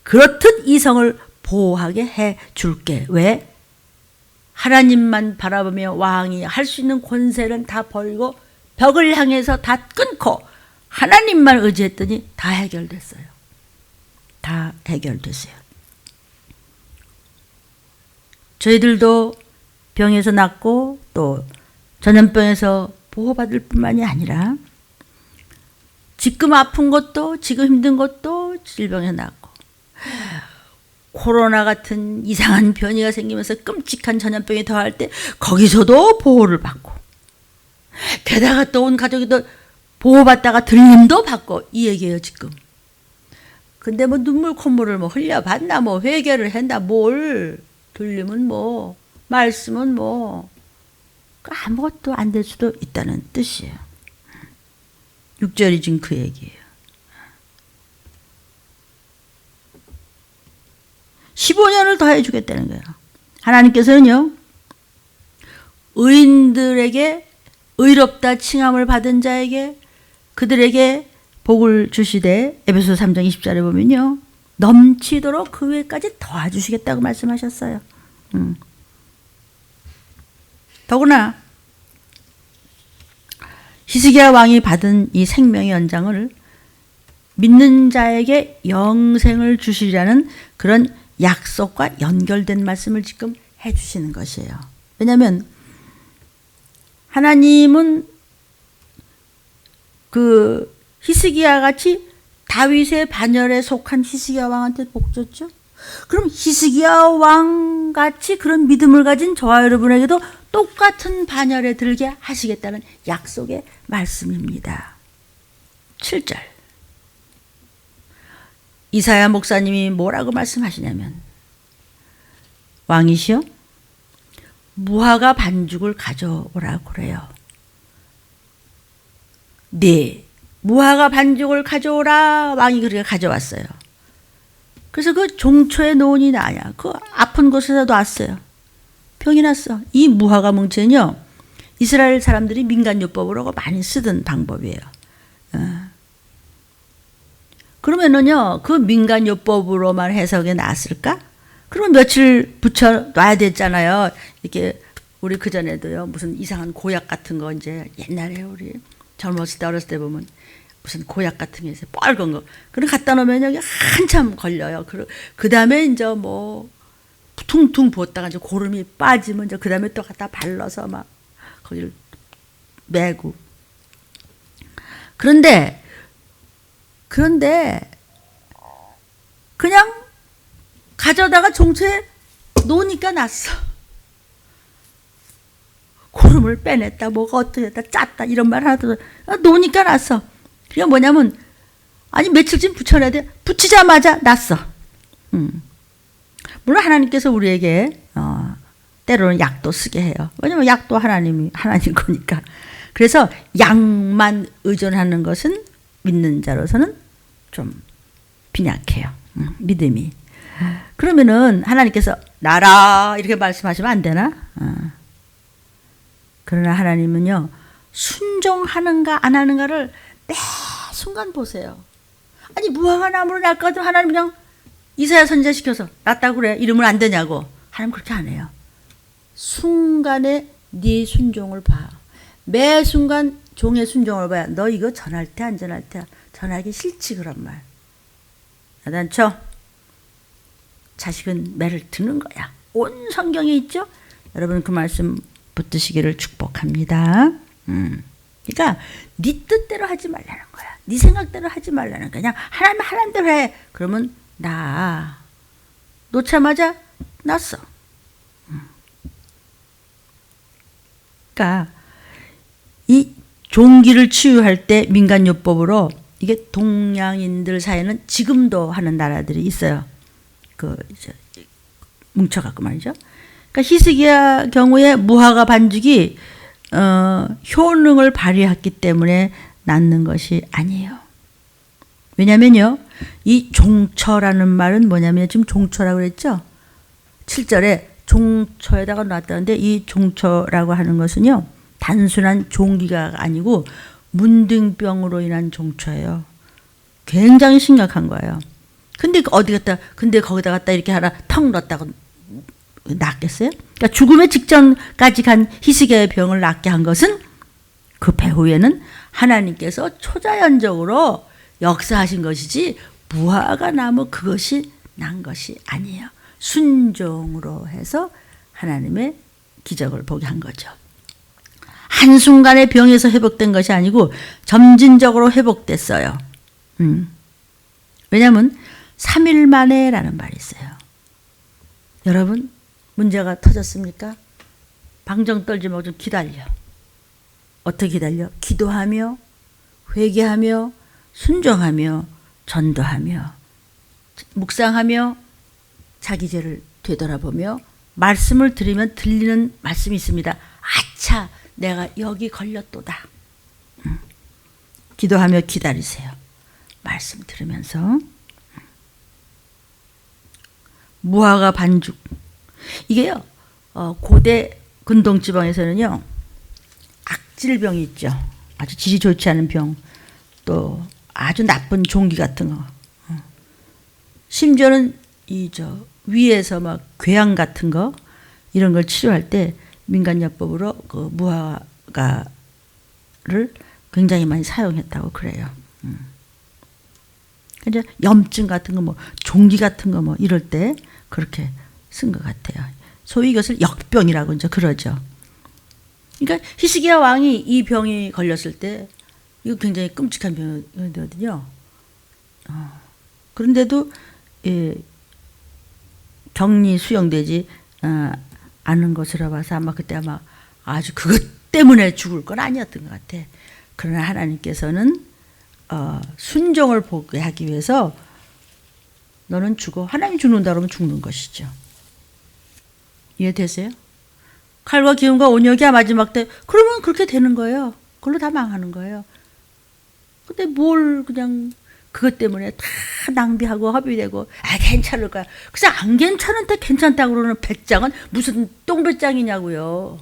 그렇듯 이 성을 보호하게 해줄게. 왜? 하나님만 바라보며 왕이 할 수 있는 권세는 다 버리고 벽을 향해서 다 끊고 하나님만 의지했더니 다 해결됐어요. 다 해결됐어요. 저희들도 병에서 낫고 또 전염병에서 보호받을 뿐만이 아니라 지금 아픈 것도, 지금 힘든 것도 질병에서 낫고, 코로나 같은 이상한 변이가 생기면서 끔찍한 전염병이 더할 때 거기서도 보호를 받고, 게다가 또 온 가족이 또 보호받다가 들림도 받고, 이 얘기예요 지금. 근데 뭐 눈물 콧물을 뭐 흘려봤나, 뭐 회개를 했나, 뭘, 들림은 뭐, 말씀은 뭐 아무것도 안 될 수도 있다는 뜻이에요. 6절이 지금 그 얘기예요. 15년을 더 해주겠다는 거예요. 하나님께서는요, 의인들에게 의롭다 칭함을 받은 자에게 그들에게 복을 주시되, 에베소서 3장 20절에 보면요, 넘치도록 그 외까지 더해주시겠다고 말씀하셨어요. 더구나 히스기야 왕이 받은 이 생명의 연장을 믿는 자에게 영생을 주시리라는 그런 약속과 연결된 말씀을 지금 해주시는 것이에요. 왜냐하면 하나님은 그 히스기야 같이 다윗의 반열에 속한 히스기야 왕한테 복 줬죠. 그럼 히스기야 왕 같이 그런 믿음을 가진 저와 여러분에게도 똑같은 반열에 들게 하시겠다는 약속의 말씀입니다. 7절. 이사야 목사님이 뭐라고 말씀하시냐면, 왕이시여 무화과 반죽을 가져오라고 그래요. 네, 무화과 반죽을 가져오라. 왕이 그렇게 가져왔어요. 그래서 그 종초의 노인이 나야. 그 아픈 곳에서 놨어요. 병이 났어. 이 무화과 뭉치는요, 이스라엘 사람들이 민간요법으로 많이 쓰던 방법이에요. 그러면 그러면은요, 그 민간요법으로만 해석이 나왔을까? 그러면 며칠 붙여놔야 됐잖아요. 이렇게 우리 그전에도요, 무슨 이상한 고약 같은 거 이제 옛날에 우리 젊었을 때 어렸을 때 보면 무슨 고약 같은 게 있어요. 빨간 거. 그럼 갖다 놓으면 여기 한참 걸려요. 그 다음에 이제 뭐 퉁퉁 부었다가 이제 고름이 빠지면 이제 그 다음에 또 갖다 발라서 막 거기를 매고. 그런데 그냥 가져다가 종초에 놓으니까 났어. 고름을 빼냈다, 뭐가 어떻게 했다, 짰다 이런 말 하나도 놓으니까 났어. 그게 뭐냐면 아니 며칠쯤 붙여놔야 돼. 붙이자마자 났어. 물론 하나님께서 우리에게 때로는 약도 쓰게 해요. 왜냐면 약도 하나님 거니까. 그래서 약만 의존하는 것은 믿는 자로서는 좀 빈약해요. 믿음이. 그러면은 하나님께서 나라 이렇게 말씀하시면 안 되나? 그러나 하나님은요, 순종하는가 안 하는가를 매 순간 보세요. 아니 무화과 나무로 날 것 같으면 하나님 그냥 이사야 선지자 시켜서 낫다고 그래. 이러면 안 되냐고. 하나님 그렇게 안 해요. 순간에 네 순종을 봐. 매 순간 종의 순종을 봐야 너 이거 전할 때 안 전할 때 전하기 싫지 그런 말. 야단쳐. 자식은 매를 드는 거야. 온 성경에 있죠. 여러분 그 말씀 붙드시기를 축복합니다. 그러니까 네 뜻대로 하지 말라는 거야. 네 생각대로 하지 말라는 거야. 그냥 하나님 하라는 대로 해. 그러면 나 놓자마자 났어. 그러니까 이 종기를 치유할 때 민간요법으로 이게 동양인들 사이에는 지금도 하는 나라들이 있어요. 그 이제 뭉쳐갖고 말이죠. 그러니까 히스기야 경우에 무화과 반죽이 효능을 발휘했기 때문에 낫는 것이 아니에요. 왜냐면요, 이 종처라는 말은 뭐냐면 지금 종처라고 그랬죠. 7절에 종처에다가 놨다는데 이 종처라고 하는 것은요, 단순한 종기가 아니고 문둥병으로 인한 종처예요. 굉장히 심각한 거예요. 근데 거기다 갖다 이렇게 하나 턱 넣었다고 낫겠어요? 그러니까 죽음의 직전까지 간 히스기야의 병을 낫게 한 것은 그 배후에는 하나님께서 초자연적으로 역사하신 것이지 무화과 나무 그것이 난 것이 아니에요. 순종으로 해서 하나님의 기적을 보게 한 거죠. 한순간에 병에서 회복된 것이 아니고 점진적으로 회복됐어요. 왜냐하면 3일 만에 라는 말이 있어요. 여러분 문제가 터졌습니까? 방정 떨지 말고 좀 기다려. 어떻게 기다려? 기도하며 회개하며 순종하며 전도하며 묵상하며 자기 죄를 되돌아보며 말씀을 들으면 들리는 말씀이 있습니다. 아차 내가 여기 걸렸도다. 기도하며 기다리세요. 말씀 들으면서. 무화과 반죽. 이게요, 고대 근동지방에서는요, 악질병이 있죠. 아주 질이 좋지 않은 병, 또 아주 나쁜 종기 같은 거. 심지어는 위에서 막 궤양 같은 거 이런 걸 치료할 때 민간요법으로 그 무화과를 굉장히 많이 사용했다고 그래요. 이제 염증 같은 거 뭐 종기 같은 거 뭐 이럴 때 그렇게 쓴 것 같아요. 소위 이것을 역병이라고 이제 그러죠. 그러니까 히스기야 왕이 이 병이 걸렸을 때 이거 굉장히 끔찍한 병이거든요. 그런데도 격리 수용되지 않은 것으로 봐서 아마 그때 아마 아주 그것 때문에 죽을 건 아니었던 것 같아. 그러나 하나님께서는 순종을 보게 하기 위해서 너는 죽어. 하나님 죽는다 그러면 죽는 것이죠. 이해되세요? 칼과 기름과 온역이야 마지막 때. 그러면 그렇게 되는 거예요. 그걸로 다 망하는 거예요. 근데 뭘 그냥 그것 때문에 다 낭비하고 허비되고 괜찮을 거야. 그래서 안 괜찮은데 괜찮다고 그러는 배짱은 무슨 똥배짱이냐고요.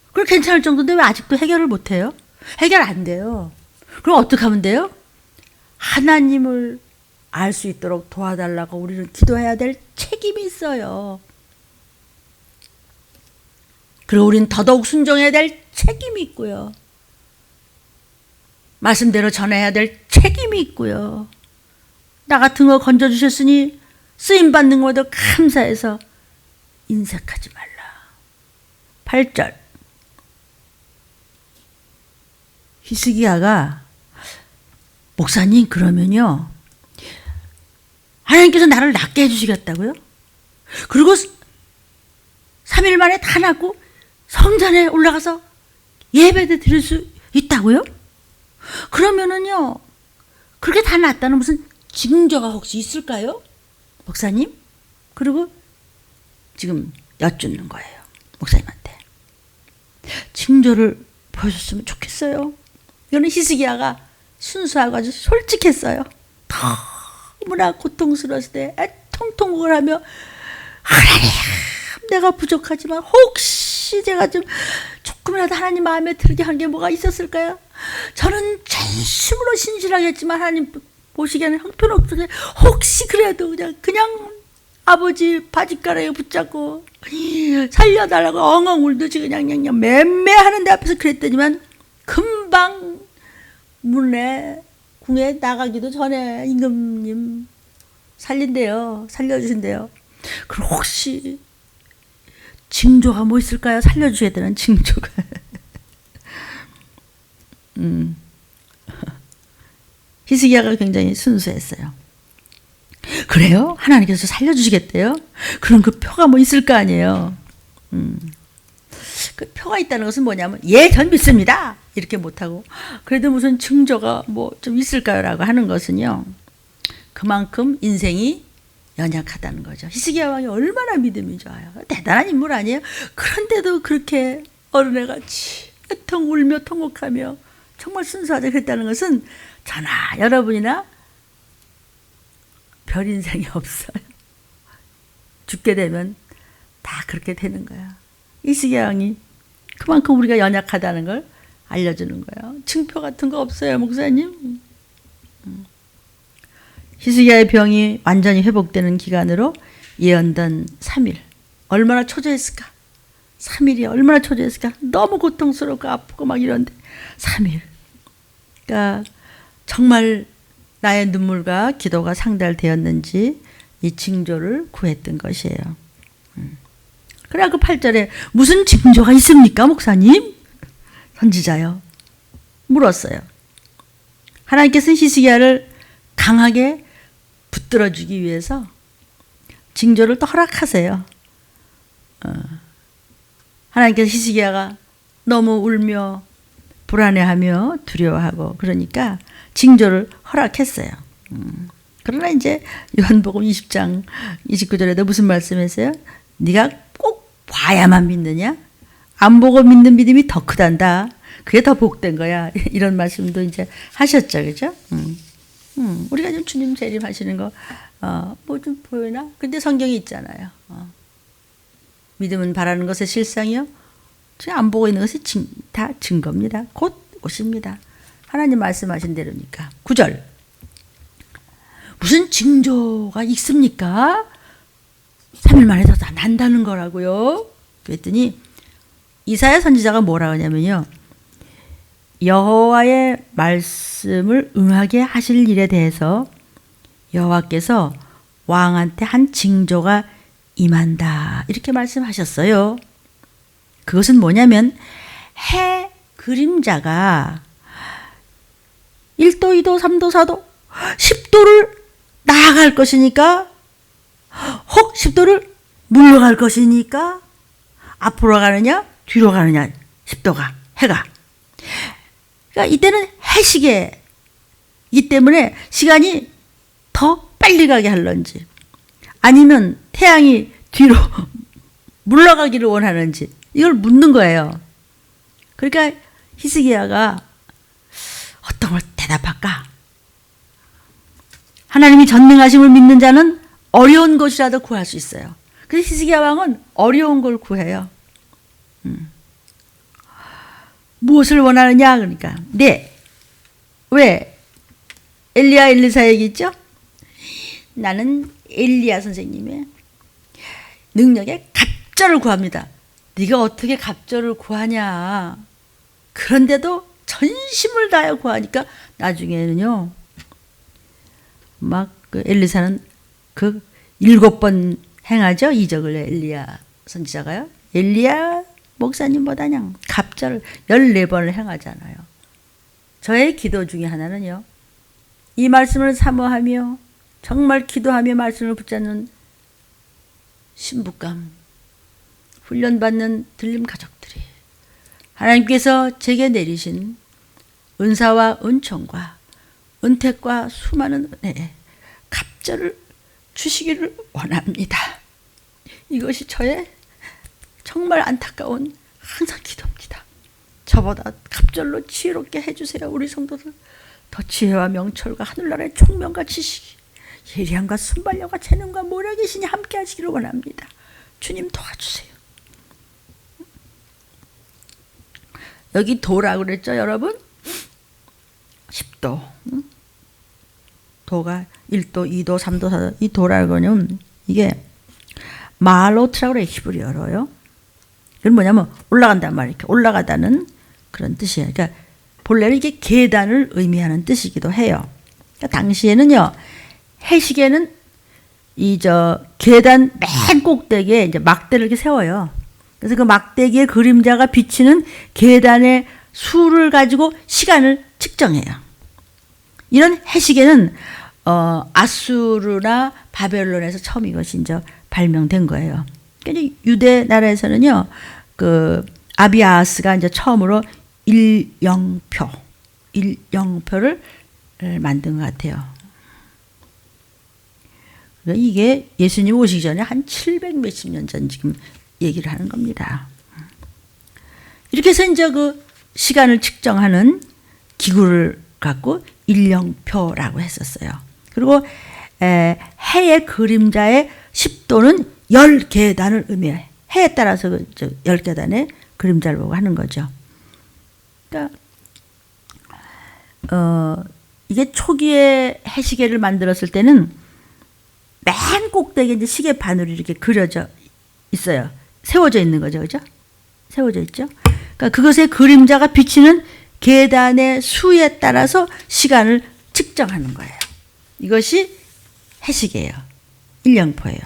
그걸 괜찮을 정도인데 왜 아직도 해결을 못해요? 해결 안 돼요. 그럼 어떻게 하면 돼요? 하나님을 알 수 있도록 도와달라고 우리는 기도해야 될 책임이 있어요. 그리고 우리는 더더욱 순종해야 될 책임이 있고요. 말씀대로 전해야 될 책임이 있고요. 나 같은 거 건져주셨으니 쓰임받는 것도 감사해서 인색하지 말라. 8절. 히스기야가 목사님 그러면요 하나님께서 나를 낫게 해주시겠다고요? 그리고 3일 만에 다 낫고 성전에 올라가서 예배도 드릴 수 있다고요? 그러면은요 그렇게 다 낫다는 무슨 징조가 혹시 있을까요? 목사님? 그리고 지금 여쭙는 거예요. 목사님한테. 징조를 보여줬으면 좋겠어요. 이거는 히스기야가 순수하고 아주 솔직했어요. 너무나 고통스러웠을 때 애통통곡을 하며 하나님 내가 부족하지만 혹시 제가 좀 조금이라도 하나님 마음에 들게 한 게 뭐가 있었을까요? 저는 진심으로 신실하게 했지만 하나님 보시기에는 형편없게 혹시 그래도 그냥 아버지 바짓가락에 붙잡고 살려달라고 엉엉 울듯이 그냥 맴매하는 데 앞에서 그랬더니만 금방 문에 궁에 나가기도 전에 임금님 살린대요. 살려주신대요. 그럼 혹시 징조가 뭐 있을까요? 살려주셔야 되는 징조가. 히스기야가 굉장히 순수했어요. 그래요? 하나님께서 살려주시겠대요? 그럼 그 표가 뭐 있을 거 아니에요. 그 표가 있다는 것은 뭐냐면 예, 전 믿습니다. 이렇게 못하고 그래도 무슨 징조가 뭐 좀 있을까요? 라고 하는 것은요. 그만큼 인생이 연약하다는 거죠. 히스기야 왕이 얼마나 믿음이 좋아요. 대단한 인물 아니에요? 그런데도 그렇게 어린애같이 애통 울며 통곡하며 정말 순수하게 그랬다는 것은 저나 여러분이나 별 인생이 없어요. 죽게 되면 다 그렇게 되는 거야. 히스기야 왕이 그만큼 우리가 연약하다는 걸 알려주는 거예요. 징표 같은 거 없어요, 목사님. 히스기야의 병이 완전히 회복되는 기간으로 예언된 3일. 얼마나 초조했을까? 3일이 얼마나 초조했을까? 너무 고통스럽고 아프고 막 이런데 3일. 그러니까 정말 나의 눈물과 기도가 상달되었는지 이 징조를 구했던 것이에요. 그래 그 8절에 무슨 징조가 있습니까, 목사님? 선지자요. 물었어요. 하나님께서 히스기야를 강하게 붙들어주기 위해서 징조를 또 허락하세요. 하나님께서 히스기야가 너무 울며 불안해하며 두려워하고 그러니까 징조를 허락했어요. 그러나 이제 요한복음 20장 29절에도 무슨 말씀했어요? 네가 꼭 봐야만 믿느냐? 안 보고 믿는 믿음이 더 크단다. 그게 더 복된 거야. 이런 말씀도 이제 하셨죠, 그죠? 우리가 좀 주님 재림하시는 거, 뭐 좀 보이나? 근데 성경이 있잖아요. 믿음은 바라는 것의 실상이요. 안 보고 있는 것이 다 증거입니다. 곧 오십니다. 하나님 말씀하신 대로니까. 9절. 무슨 징조가 있습니까? 3일 만에 다 난다는 거라고요. 그랬더니 이사야 선지자가 뭐라 하냐면요. 여호와의 말씀을 응하게 하실 일에 대해서 여호와께서 왕한테 한 징조가 임한다. 이렇게 말씀하셨어요. 그것은 뭐냐면 해 그림자가 1도, 2도, 3도, 4도, 10도를 나아갈 것이니까 혹 10도를 물러갈 것이니까 앞으로 가느냐 뒤로 가느냐 10도가 해가. 그러니까 이때는 해시계이기 때문에 시간이 더 빨리 가게 할런지 아니면 태양이 뒤로 물러가기를 원하는지 이걸 묻는 거예요. 그러니까 히스기야가 어떤 걸 대답할까? 하나님이 전능하심을 믿는 자는 어려운 것이라도 구할 수 있어요. 그래서 히스기야 왕은 어려운 걸 구해요. 무엇을 원하느냐? 그러니까 네. 왜? 엘리야 엘리사 얘기 있죠? 나는 엘리야 선생님의 능력에 갑절을 구합니다. 네가 어떻게 갑절을 구하냐. 그런데도 전심을 다해 구하니까 나중에는요. 막 그 엘리사는 그 7번 행하죠. 이적을 엘리야 선지자가요. 엘리야 목사님보다 그냥 갑절을 14번을 행하잖아요. 저의 기도 중에 하나는요. 이 말씀을 사모하며 정말 기도하며 말씀을 붙잡는 신부감 훈련받는 들림 가족들이 하나님께서 제게 내리신 은사와 은총과 은택과 수많은 은혜에 갑절을 주시기를 원합니다. 이것이 저의 정말 안타까운 항상 기도입니다. 저보다 갑절로 지혜롭게 해주세요. 우리 성도들 더 지혜와 명철과 하늘나라의 총명과 지식이 예리함과 순발력과 재능과 모략의 신이 함께 하시기를 원합니다. 주님 도와주세요. 여기 도라고 그랬죠 여러분? 10도 도가 1도, 2도, 3도, 4도 이 도라고는 이게 마로트라고 그래요. 히브리어로요. 이건 뭐냐면 올라간단 말이에요. 이렇게 올라가다는 그런 뜻이에요. 그러니까 본래는 이게 계단을 의미하는 뜻이기도 해요. 그러니까 당시에는요. 해시계는 계단 맨 꼭대기에 이제 막대를 이렇게 세워요. 그래서 그 막대기의 그림자가 비치는 계단의 수를 가지고 시간을 측정해요. 이런 해시계는 아수르나 바벨론에서 처음 이것이 이제 발명된 거예요. 그러니까 유대 나라에서는요, 그 아비아스가 이제 처음으로 일영표를 만든 것 같아요. 이게 예수님 오시기 전에 한 700 몇십 년 전 지금 얘기를 하는 겁니다. 이렇게 해서 이제 그 시간을 측정하는 기구를 갖고 일영표라고 했었어요. 그리고 해의 그림자의 10도는 10계단을 의미해요. 해에 따라서 10계단의 그림자를 보고 하는 거죠. 그러니까 이게 초기에 해시계를 만들었을 때는 맨 꼭대기에 이제 시계 바늘이 이렇게 그려져 있어요. 세워져 있는 거죠. 그죠? 세워져 있죠. 그러니까 그것의 그림자가 비치는 계단의 수에 따라서 시간을 측정하는 거예요. 이것이 해시계예요. 일령포예요.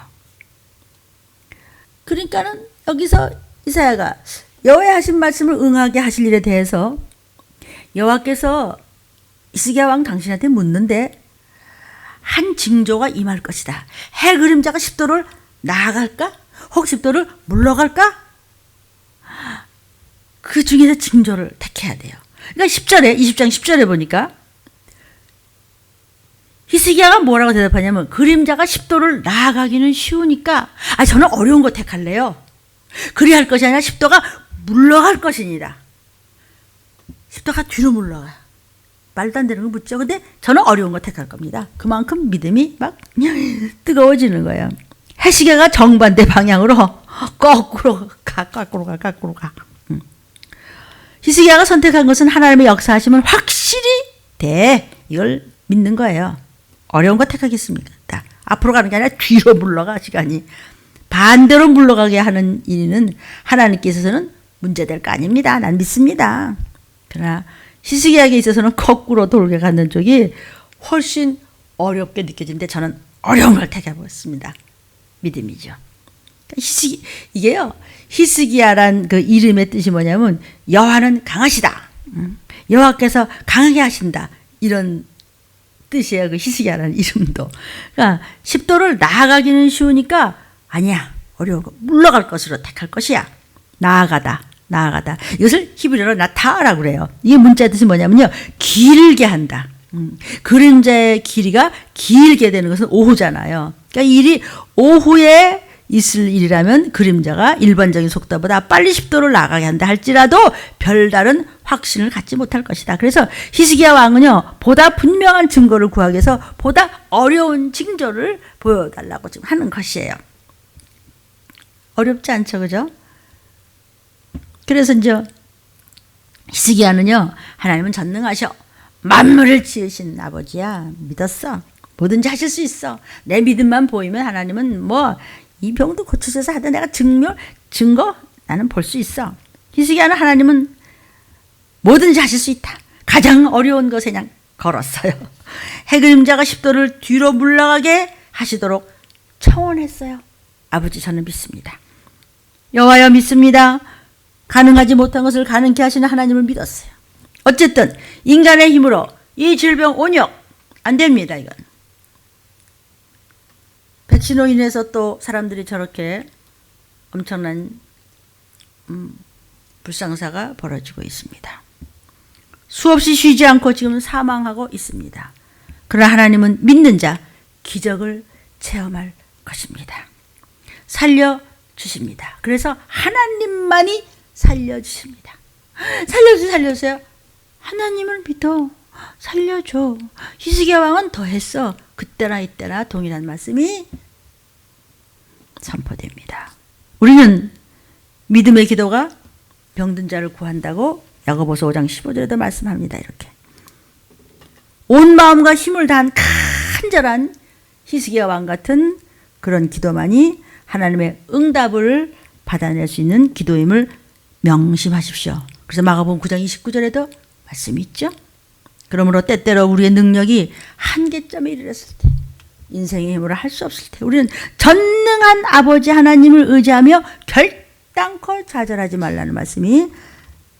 그러니까는 여기서 이사야가 여호와의 하신 말씀을 응하게 하실 일에 대해서 여호와께서 히스기야 왕 당신한테 묻는데 한 징조가 임할 것이다. 해 그림자가 10도를 나아갈까? 혹 10도를 물러갈까? 그 중에서 징조를 택해야 돼요. 그러니까 10절에 20장 10절에 보니까 히스기야가 뭐라고 대답하냐면 그림자가 10도를 나아가기는 쉬우니까 저는 어려운 거 택할래요. 그리 할 것이 아니라 10도가 물러갈 것이니라. 10도가 뒤로 물러가. 말도 안 되는 거 묻죠. 근데 저는 어려운 거 택할 겁니다. 그만큼 믿음이 막 뜨거워지는 거예요. 해시계가 정반대 방향으로 거꾸로 가. 히스기야가 선택한 것은 하나님의 역사하심을 확실히 돼. 이걸 믿는 거예요. 어려운 거 택하겠습니까? 앞으로 가는 게 아니라 뒤로 물러가 시간이. 반대로 물러가게 하는 일은 하나님께서는 문제될 거 아닙니다. 난 믿습니다. 그러나 히스기야에게 있어서는 거꾸로 돌게 가는 쪽이 훨씬 어렵게 느껴지는데 저는 어려운 걸 택해보겠습니다. 믿음이죠. 이게요. 히스기야란 그 이름의 뜻이 뭐냐면 여호와는 강하시다. 여호와께서 강하게 하신다. 이런 뜻이에요. 그 히스기야라는 이름도. 그러니까 10도를 나아가기는 쉬우니까 아니야. 어려운 거 물러갈 것으로 택할 것이야. 나아가다. 이것을 히브리어로 나타라고 그래요. 이게 문자 뜻이 뭐냐면요. 길게 한다. 그림자의 길이가 길게 되는 것은 오후잖아요. 그러니까 일이 오후에 있을 일이라면 그림자가 일반적인 속도보다 빨리 10도를 나가게 한다 할지라도 별다른 확신을 갖지 못할 것이다. 그래서 히스기야 왕은요. 보다 분명한 증거를 구하기 위해서 보다 어려운 징조를 보여달라고 지금 하는 것이에요. 어렵지 않죠. 그죠? 그래서 이제 히스기야는요. 하나님은 전능하셔. 만물을 지으신 아버지야. 믿었어. 뭐든지 하실 수 있어. 내 믿음만 보이면 하나님은 뭐 이 병도 고쳐져서 하다 내가 증거 나는 볼 수 있어. 히스기야는 하나님은 뭐든지 하실 수 있다. 가장 어려운 것에 그냥 걸었어요. 해 그림자가 십도를 뒤로 물러가게 하시도록 청원했어요. 아버지 저는 믿습니다. 여호와여 믿습니다. 가능하지 못한 것을 가능케 하시는 하나님을 믿었어요. 어쨌든 인간의 힘으로 이 질병 온역 안 됩니다. 이건 백신으로 인해서 또 사람들이 저렇게 엄청난 불상사가 벌어지고 있습니다. 수없이 쉬지 않고 지금 사망하고 있습니다. 그러나 하나님은 믿는 자 기적을 체험할 것입니다. 살려주십니다. 그래서 하나님만이 살려주십니다. 살려주세요. 하나님을 믿어. 살려줘. 히스기야 왕은 더 했어. 그때나 이때나 동일한 말씀이 선포됩니다. 우리는 믿음의 기도가 병든 자를 구한다고 야고보서 5장 15절에도 말씀합니다. 이렇게 온 마음과 힘을 다한 간절한 히스기야 왕 같은 그런 기도만이 하나님의 응답을 받아낼 수 있는 기도임을 명심하십시오. 그래서 마가복음 9장 29절에도 말씀이 있죠. 그러므로 때때로 우리의 능력이 한계점에 이르렀을 때, 인생의 힘으로 할 수 없을 때 우리는 전능한 아버지 하나님을 의지하며 결단코 좌절하지 말라는 말씀이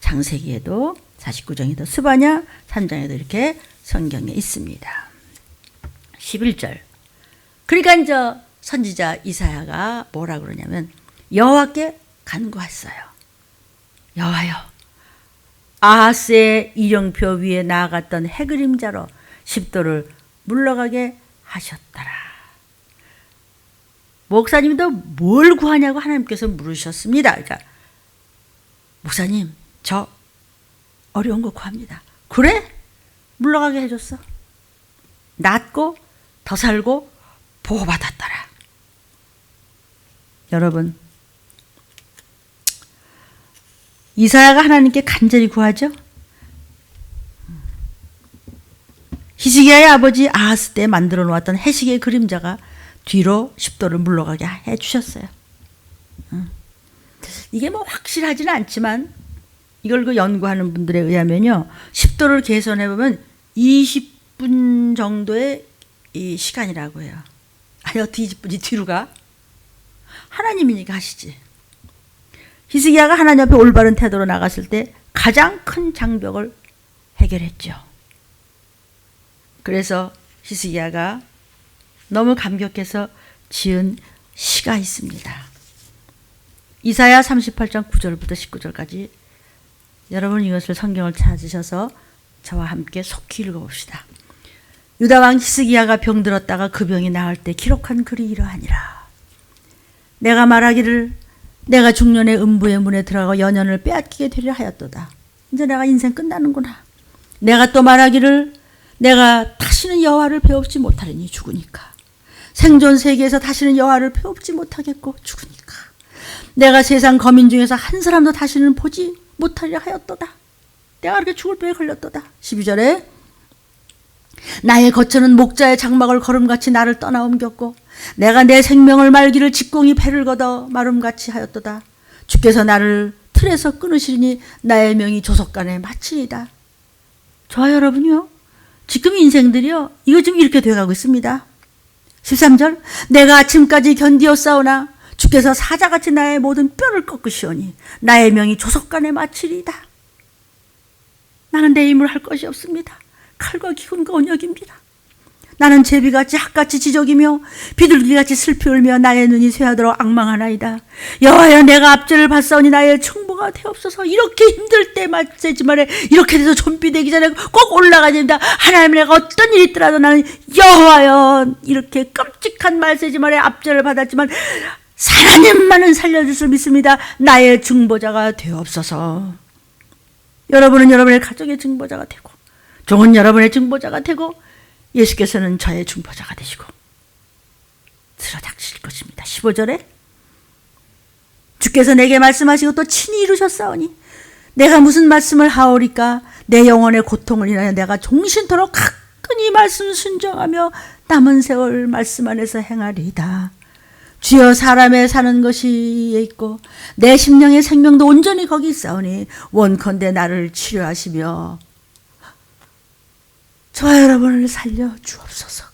창세기에도 49장에도 스바냐 3장에도 이렇게 성경에 있습니다. 11절. 그러니까 이제 선지자 이사야가 뭐라 그러냐면 여호와께 간구했어요. 여호와여, 아하스의 일령표 위에 나아갔던 해그림자로 십도를 물러가게 하셨더라. 목사님도 뭘 구하냐고 하나님께서 물으셨습니다. 그러니까 목사님 저 어려운 거 구합니다. 그래? 물러가게 해줬어. 낫고 더 살고 보호받았더라. 여러분, 이사야가 하나님께 간절히 구하죠. 히스기야의 아버지 아하스 때 만들어 놓았던 해식의 그림자가 뒤로 십도를 물러가게 해주셨어요. 이게 뭐 확실하지는 않지만 이걸 그 연구하는 분들에 의하면요, 십도를 계산해 보면 20분 정도의 이 시간이라고 해요. 아니 어떻게 20분이 뒤로 가? 하나님이니까 하시지. 히스기야가 하나님 앞에 올바른 태도로 나갔을 때 가장 큰 장벽을 해결했죠. 그래서 히스기야가 너무 감격해서 지은 시가 있습니다. 이사야 38장 9절부터 19절까지 여러분 이것을 성경을 찾으셔서 저와 함께 속히 읽어봅시다. 유다 왕 히스기야가 병들었다가 그 병이 나을 때 기록한 글이 이러하니라. 내가 말하기를 내가 중년의 음부의 문에 들어가 연연을 빼앗기게 되려 하였도다. 이제 내가 인생 끝나는구나. 내가 또 말하기를 내가 다시는 여호와를 배웁지 못하리니 죽으니까. 생존 세계에서 다시는 여호와를 배웁지 못하겠고 죽으니까. 내가 세상 거민 중에서 한 사람도 다시는 보지 못하려 하였도다. 내가 이렇게 죽을 병에 걸렸도다. 12절에 나의 거처는 목자의 장막을 걸음같이 나를 떠나 옮겼고 내가 내 생명을 말기를 직공이 배를 걷어 마름같이 하였도다. 주께서 나를 틀에서 끊으시니 나의 명이 조속간에 마치리다. 저와 여러분요, 지금 인생들이요, 이거 지금 이렇게 돼가고 있습니다. 13절 내가 아침까지 견디었사오나 주께서 사자같이 나의 모든 뼈를 꺾으시오니 나의 명이 조속간에 마치리다. 나는 내 힘을 할 것이 없습니다. 칼과 기근과 언역입니다. 나는 제비같이 학같이 지적이며 비둘기같이 슬피 울며 나의 눈이 쇠하도록 앙망하나이다. 여호와여, 내가 압제를 받사오니 나의 충보가 되옵소서. 이렇게 힘들 때 말세지 말에 이렇게 돼서 좀비 되기 전에 꼭 올라가야 된다. 하나님, 내가 어떤 일이 있더라도 나는 여호와여, 이렇게 끔찍한 말세지 말에 압제를 받았지만 하나님만은 살려줄 수 믿습니다. 나의 중보자가 되옵소서. 여러분은 여러분의 가족의 중보자가 되고 종은 여러분의 중보자가 되고 예수께서는 저의 중보자가 되시고 들어닥칠 것입니다. 15절에 주께서 내게 말씀하시고 또 친히 이루셨사오니 내가 무슨 말씀을 하오리까. 내 영혼의 고통을 인하여 내가 종신토록 끈이 말씀 순종하며 남은 세월 말씀 안에서 행하리이다. 주여 사람의 사는 것이 있고 내 심령의 생명도 온전히 거기 있사오니 원컨대 나를 치료하시며 저와 여러분을 살려 주옵소서.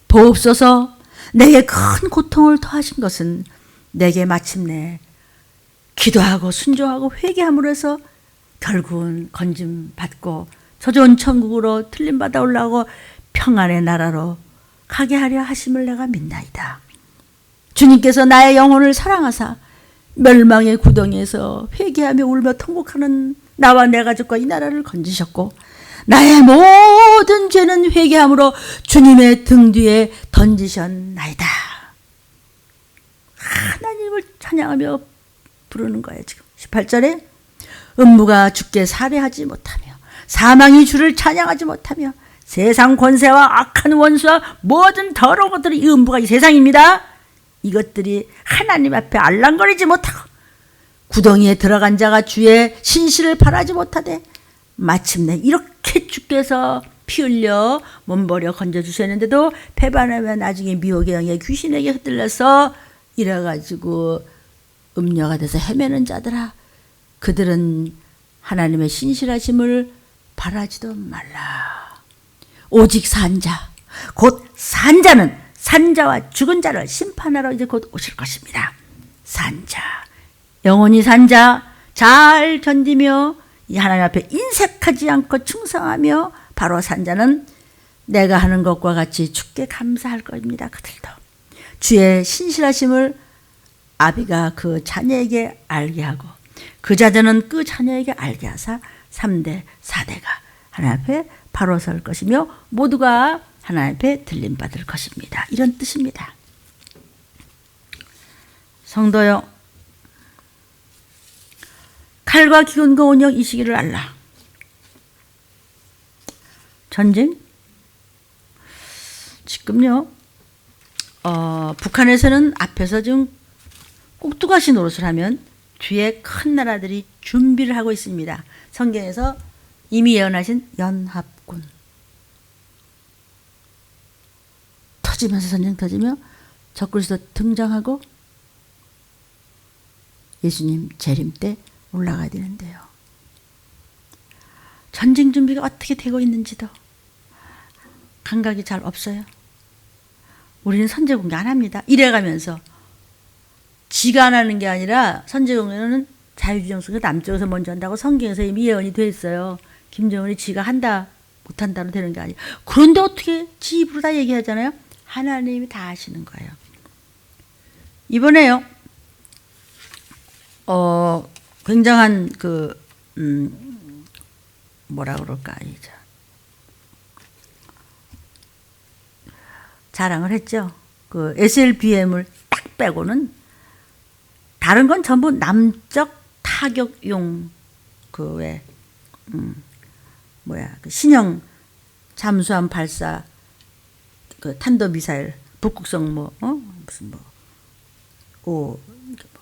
보옵소서. 내게 큰 고통을 더하신 것은 내게 마침내 기도하고 순종하고 회개함으로 해서 결국은 건짐 받고 저 좋은 천국으로 틀림받아 올라오고 평안의 나라로 가게 하려 하심을 내가 믿나이다. 주님께서 나의 영혼을 사랑하사 멸망의 구덩이에서 회개하며 울며 통곡하는 나와 내 가족과 이 나라를 건지셨고 나의 모든 죄는 회개함으로 주님의 등 뒤에 던지셨나이다. 하나님을 찬양하며 부르는 거예요. 지금 18절에 음부가 주께 살해하지 못하며 사망이 주를 찬양하지 못하며 세상 권세와 악한 원수와 모든 더러운 것들이 이 음부가 이 세상입니다. 이것들이 하나님 앞에 알랑거리지 못하고 구덩이에 들어간 자가 주의 신실을 바라지 못하되 마침내 이렇게 주께서 피 흘려 몸버려 건져주셨는데도 배반하면 나중에 미혹의 영에 귀신에게 흩둘려서 이래가지고 음녀가 돼서 헤매는 자들아, 그들은 하나님의 신실하심을 바라지도 말라. 오직 산자, 곧 산자는 산자와 죽은 자를 심판하러 이제 곧 오실 것입니다. 산자, 영원히 산자, 잘 견디며 이 하나님 앞에 인색하지 않고 충성하며 바로 산자는 내가 하는 것과 같이 주께 감사할 것입니다. 그들도 주의 신실하심을 아비가 그 자녀에게 알게 하고 그 자녀는 그 자녀에게 알게 하사 3대 4대가 하나님 앞에 바로 설 것이며 모두가 하나님 앞에 들림받을 것입니다. 이런 뜻입니다. 성도여, 칼과 기근과 온역 이 시기를 알라. 전쟁? 지금요, 북한에서는 앞에서 지금 꼭두가시 노릇을 하면 뒤에 큰 나라들이 준비를 하고 있습니다. 성경에서 이미 예언하신 연합군. 터지면서 전쟁 터지며 적그리스도 등장하고 예수님 재림 때 올라가야 되는데요. 전쟁 준비가 어떻게 되고 있는지도 감각이 잘 없어요. 우리는 선제 공개 안 합니다. 이래가면서 지가 안 하는 게 아니라 선제 공개는 자유주의 속에서 남쪽에서 먼저 한다고 성경에서 이미 예언이 돼 있어요. 김정은이 지가 한다 못한다로 되는 게 아니에요. 그런데 어떻게 지 입으로 다 얘기하잖아요. 하나님이 다 하시는 거예요. 이번에요. 굉장한 뭐라 그럴까 이제 자랑을 했죠. 그 SLBM을 딱 빼고는 다른 건 전부 남적 타격용 그 신형 잠수함 발사 그 탄도 미사일 북극성 무슨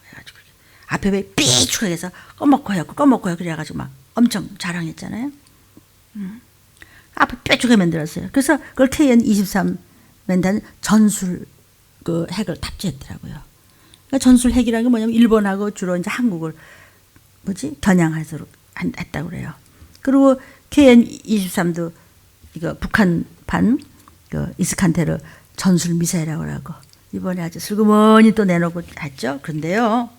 해가지고 앞에 삐죽하게 해서 꺼먹고 그래가지고 막 엄청 자랑했잖아요. 앞에 삐죽하게 만들었어요. 그래서 그걸 KN-23 맨날 전술 그 핵을 탑재했더라고요. 그러니까 전술 핵이라는 게 뭐냐면 일본하고 주로 이제 한국을 겨냥해서 했다고 그래요. 그리고 KN-23도 이거 북한판 그 이스칸테르 전술 미사일이라고 하고 이번에 아주 슬그머니 또 내놓고 했죠. 그런데요,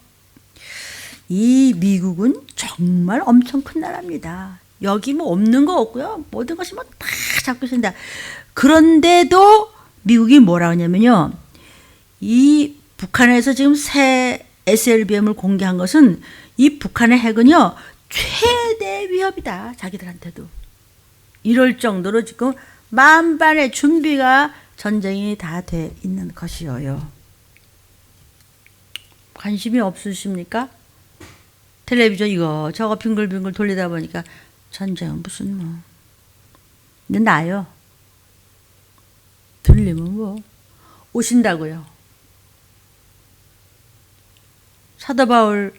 이 미국은 정말 엄청 큰 나라입니다. 여기 뭐 없는 거 없고요. 모든 것이 뭐 다 잡고 있습니다. 그런데도 미국이 뭐라 하냐면요, 이 북한에서 지금 새 SLBM을 공개한 것은 이 북한의 핵은요 최대 위협이다. 자기들한테도. 이럴 정도로 지금 만반의 준비가 전쟁이 다 돼 있는 것이어요. 관심이 없으십니까? 텔레비전 이거 저거 빙글빙글 돌리다 보니까 전쟁은 무슨 뭐. 근데 나요. 들리면 뭐 오신다고요. 사도 바울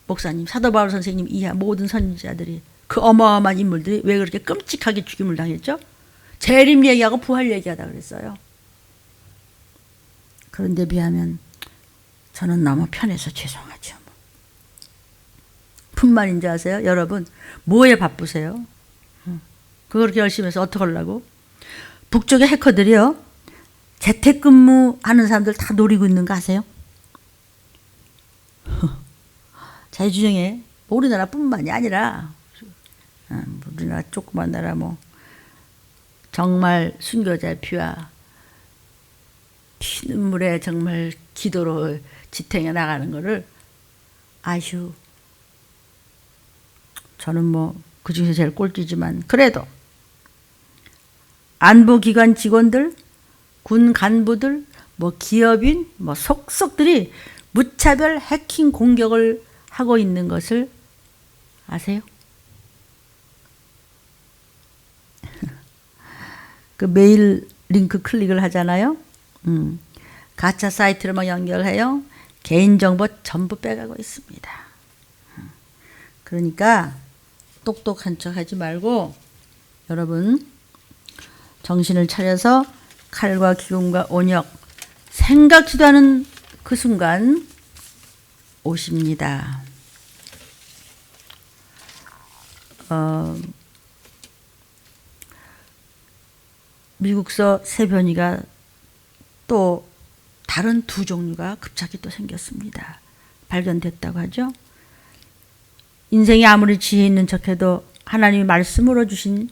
목사님, 사도 바울 선생님 이하 모든 선지자들이 그 어마어마한 인물들이 왜 그렇게 끔찍하게 죽임을 당했죠? 재림 얘기하고 부활 얘기하다 그랬어요. 그런데 비하면 저는 너무 편해서 죄송하죠. 무슨 말인지 아세요? 여러분 뭐에 바쁘세요? 그렇게 열심히 해서 어떻게 하려고? 북쪽의 해커들이요. 재택근무하는 사람들 다 노리고 있는 거 아세요? 자유주정에 우리나라뿐만이 아니라 우리나라 조그만 나라 뭐 정말 순교자의 피와 피눈물에 정말 기도로 지탱해 나가는 거를 아휴 저는 뭐 그중에서 제일 꼴찌지만 그래도 안보기관 직원들, 군 간부들, 뭐 기업인, 뭐 속속들이 무차별 해킹 공격을 하고 있는 것을 아세요? 그 메일 링크 클릭을 하잖아요. 가짜 사이트로 막 연결해요. 개인정보 전부 빼가고 있습니다. 그러니까 똑똑한 척 하지 말고 여러분 정신을 차려서 칼과 기운과 온역 생각지도 않은 그 순간 오십니다. 미국서 세변이가 또 다른 두 종류가 급작이 또 생겼습니다. 발견됐다고 하죠. 인생이 아무리 지혜 있는 척해도 하나님이 말씀으로 주신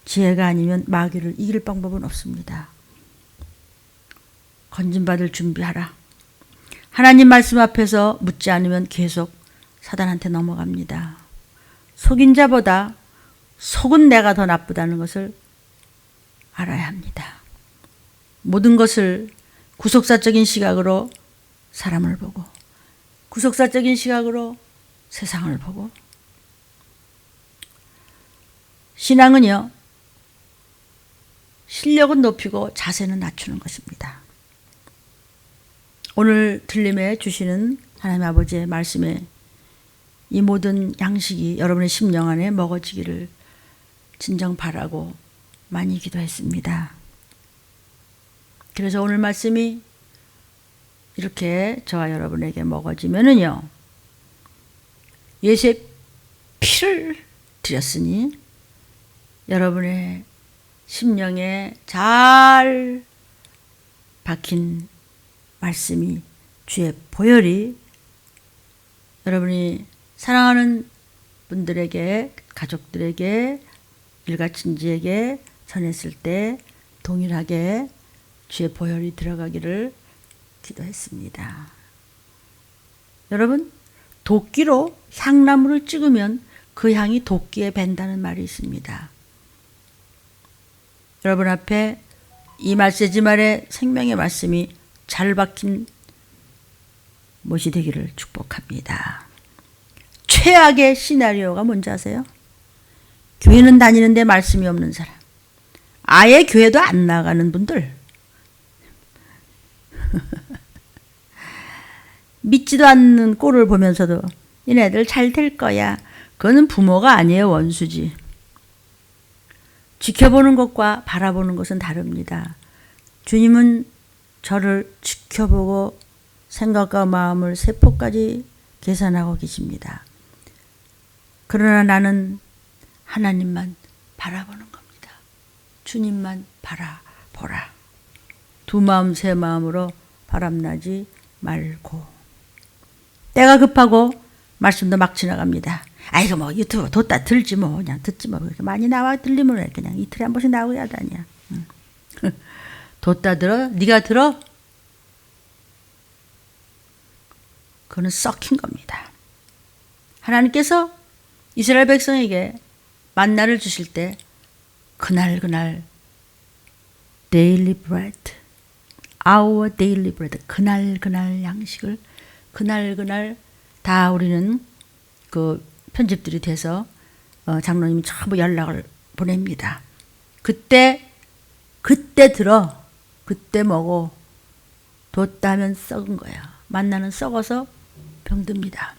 지혜가 아니면 마귀를 이길 방법은 없습니다. 건진받을 준비하라. 하나님 말씀 앞에서 묻지 않으면 계속 사단한테 넘어갑니다. 속인 자보다 속은 내가 더 나쁘다는 것을 알아야 합니다. 모든 것을 구속사적인 시각으로 사람을 보고 구속사적인 시각으로 세상을 보고 신앙은요. 실력은 높이고 자세는 낮추는 것입니다. 오늘 들림에 주시는 하나님 아버지의 말씀에 이 모든 양식이 여러분의 심령 안에 먹어지기를 진정 바라고 많이 기도했습니다. 그래서 오늘 말씀이 이렇게 저와 여러분에게 먹어지면은요. 예수의 피를 드렸으니 여러분의 심령에 잘 박힌 말씀이 주의 보혈이 여러분이 사랑하는 분들에게 가족들에게 일가친지에게 전했을 때 동일하게 주의 보혈이 들어가기를 기도했습니다. 여러분 도끼로 향나무를 찍으면 그 향이 도끼에 밴다는 말이 있습니다. 여러분 앞에 이 말세지 말의 생명의 말씀이 잘 박힌 못이 되기를 축복합니다. 최악의 시나리오가 뭔지 아세요? 교회는 다니는데 말씀이 없는 사람, 아예 교회도 안 나가는 분들, 믿지도 않는 꼴을 보면서도 얘네들 잘 될 거야. 그거는 부모가 아니에요. 원수지. 지켜보는 것과 바라보는 것은 다릅니다. 주님은 저를 지켜보고 생각과 마음을 세포까지 계산하고 계십니다. 그러나 나는 하나님만 바라보는 겁니다. 주님만 바라보라. 두 마음 세 마음으로 바람나지 말고. 때가 급하고 말씀도 막 지나갑니다. 아이고 뭐 유튜브 뒀다 들지 뭐 그냥 듣지 뭐 그렇게 많이 나와 들리면 왜 그냥 이틀에 한 번씩 나오고 하다니야. 뒀다 들어? 네가 들어? 그거는 썩힌 겁니다. 하나님께서 이스라엘 백성에게 만나를 주실 때 그날 daily bread, our daily bread, 그날 양식을 그날 다 우리는 그 편집들이 돼서 장로님이 전부 연락을 보냅니다. 그때 들어, 그때 먹어. 뒀다 하면 썩은 거야. 만나는 썩어서 병듭니다.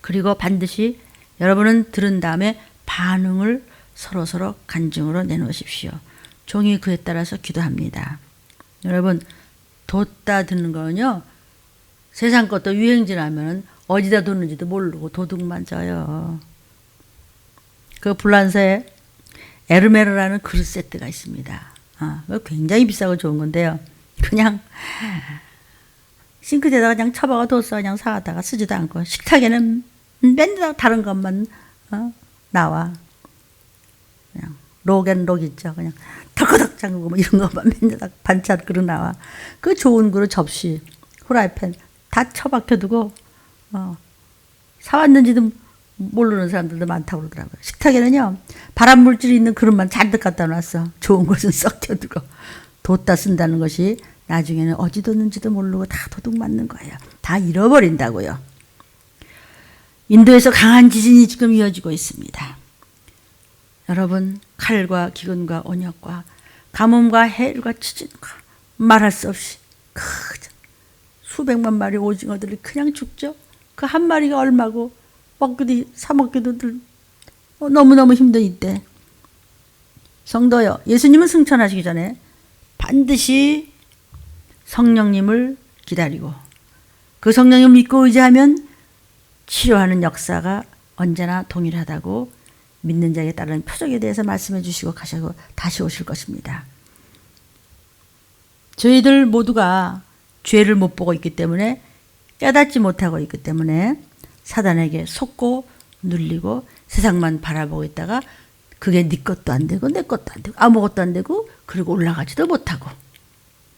그리고 반드시 여러분은 들은 다음에 반응을 서로서로 간증으로 내놓으십시오. 종이 그에 따라서 기도합니다. 여러분, 돛다 드는 거는요, 세상 것도 유행진하면 어디다 뒀는지도 모르고 도둑만 져요. 그 불란서에 에르메르라는 그릇 세트가 있습니다. 굉장히 비싸고 좋은 건데요. 그냥 싱크대에다가 그냥 처박아 뒀어. 그냥 사다가 쓰지도 않고. 식탁에는 맨날 다른 것만 나와. 그냥 록앤록 있죠. 그냥 덜커덕 잠그고 뭐 이런 것만 맨날 반찬 그릇 나와. 그 좋은 그릇 접시, 후라이팬 다 처박혀두고 사왔는지도 모르는 사람들도 많다고 그러더라고요. 식탁에는요, 발암 물질이 있는 그릇만 잔뜩 갖다 놨어. 좋은 것은 썩혀두고. 뒀다 쓴다는 것이 나중에는 어디 뒀는지도 모르고 다 도둑 맞는 거예요. 다 잃어버린다고요. 인도에서 강한 지진이 지금 이어지고 있습니다. 여러분, 칼과 기근과 온역과 가뭄과 해일과 지진과 말할 수 없이 수백만 마리 오징어들이 그냥 죽죠. 그 한 마리가 얼마고 먹기도 사먹기도 너무너무 힘든 이때, 성도여, 예수님은 승천하시기 전에 반드시 성령님을 기다리고 그 성령님을 믿고 의지하면 치료하는 역사가 언제나 동일하다고 믿는 자에게 따르는 표적에 대해서 말씀해 주시고 가시고 다시 오실 것입니다. 저희들 모두가 죄를 못 보고 있기 때문에, 깨닫지 못하고 있기 때문에 사단에게 속고 눌리고 세상만 바라보고 있다가 그게 네 것도 안 되고 내 것도 안 되고 아무것도 안 되고, 그리고 올라가지도 못하고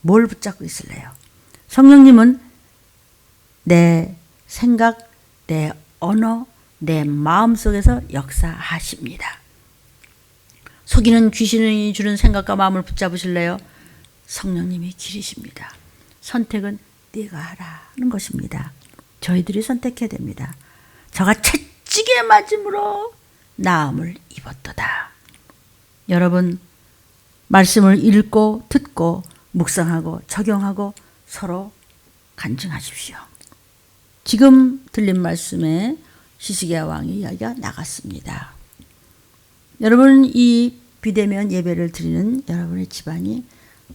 뭘 붙잡고 있을래요? 성령님은 내 생각, 내 언어, 내 마음속에서 역사하십니다. 속이는 귀신이 주는 생각과 마음을 붙잡으실래요? 성령님이 길이십니다. 선택은 네가 하라는 것입니다. 저희들이 선택해야 됩니다. 저가 채찍에 맞음으로 나음을 입었도다. 여러분, 말씀을 읽고 듣고 묵상하고 적용하고 서로 간증하십시오. 지금 들린 말씀에 시스기야 왕의 이야기가 나갔습니다. 여러분, 이 비대면 예배를 드리는 여러분의 집안이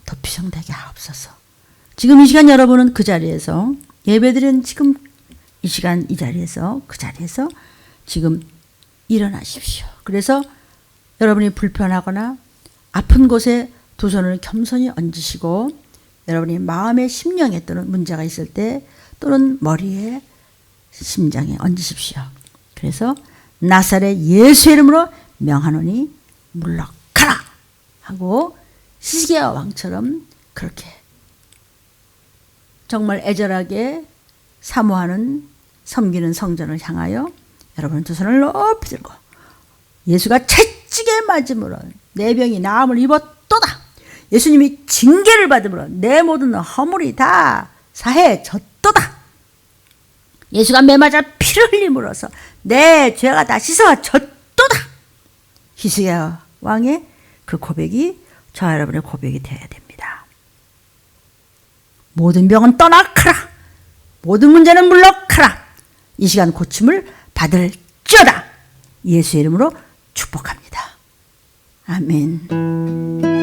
도피성되게 하옵소서. 지금 이 시간 여러분은 그 자리에서 예배드리는 지금 이 시간 이 자리에서 그 자리에서 지금 일어나십시오. 그래서 여러분이 불편하거나 아픈 곳에 두 손을 겸손히 얹으시고 여러분이 마음에 심령에 또는 문제가 있을 때 또는 머리에 심장에 얹으십시오. 그래서 나사렛 예수의 이름으로 명하노니 물러가라 하고 시스기야 왕처럼 그렇게 정말 애절하게 사모하는 섬기는 성전을 향하여 여러분 두 손을 높이 들고 예수가 채찍에 맞음으로 내 병이 나음을 입었도다. 예수님이 징계를 받음으로 내 모든 허물이 다 사해졌도다. 예수가 매 맞아 피를 흘림으로써 내 죄가 다 씻어졌도다. 시스기야 왕의 그 고백이 저와 여러분의 고백이 되어야 됩니다. 모든 병은 떠나가라. 모든 문제는 물러가라. 이 시간 고침을 받을지어다. 예수의 이름으로 축복합니다. 아멘.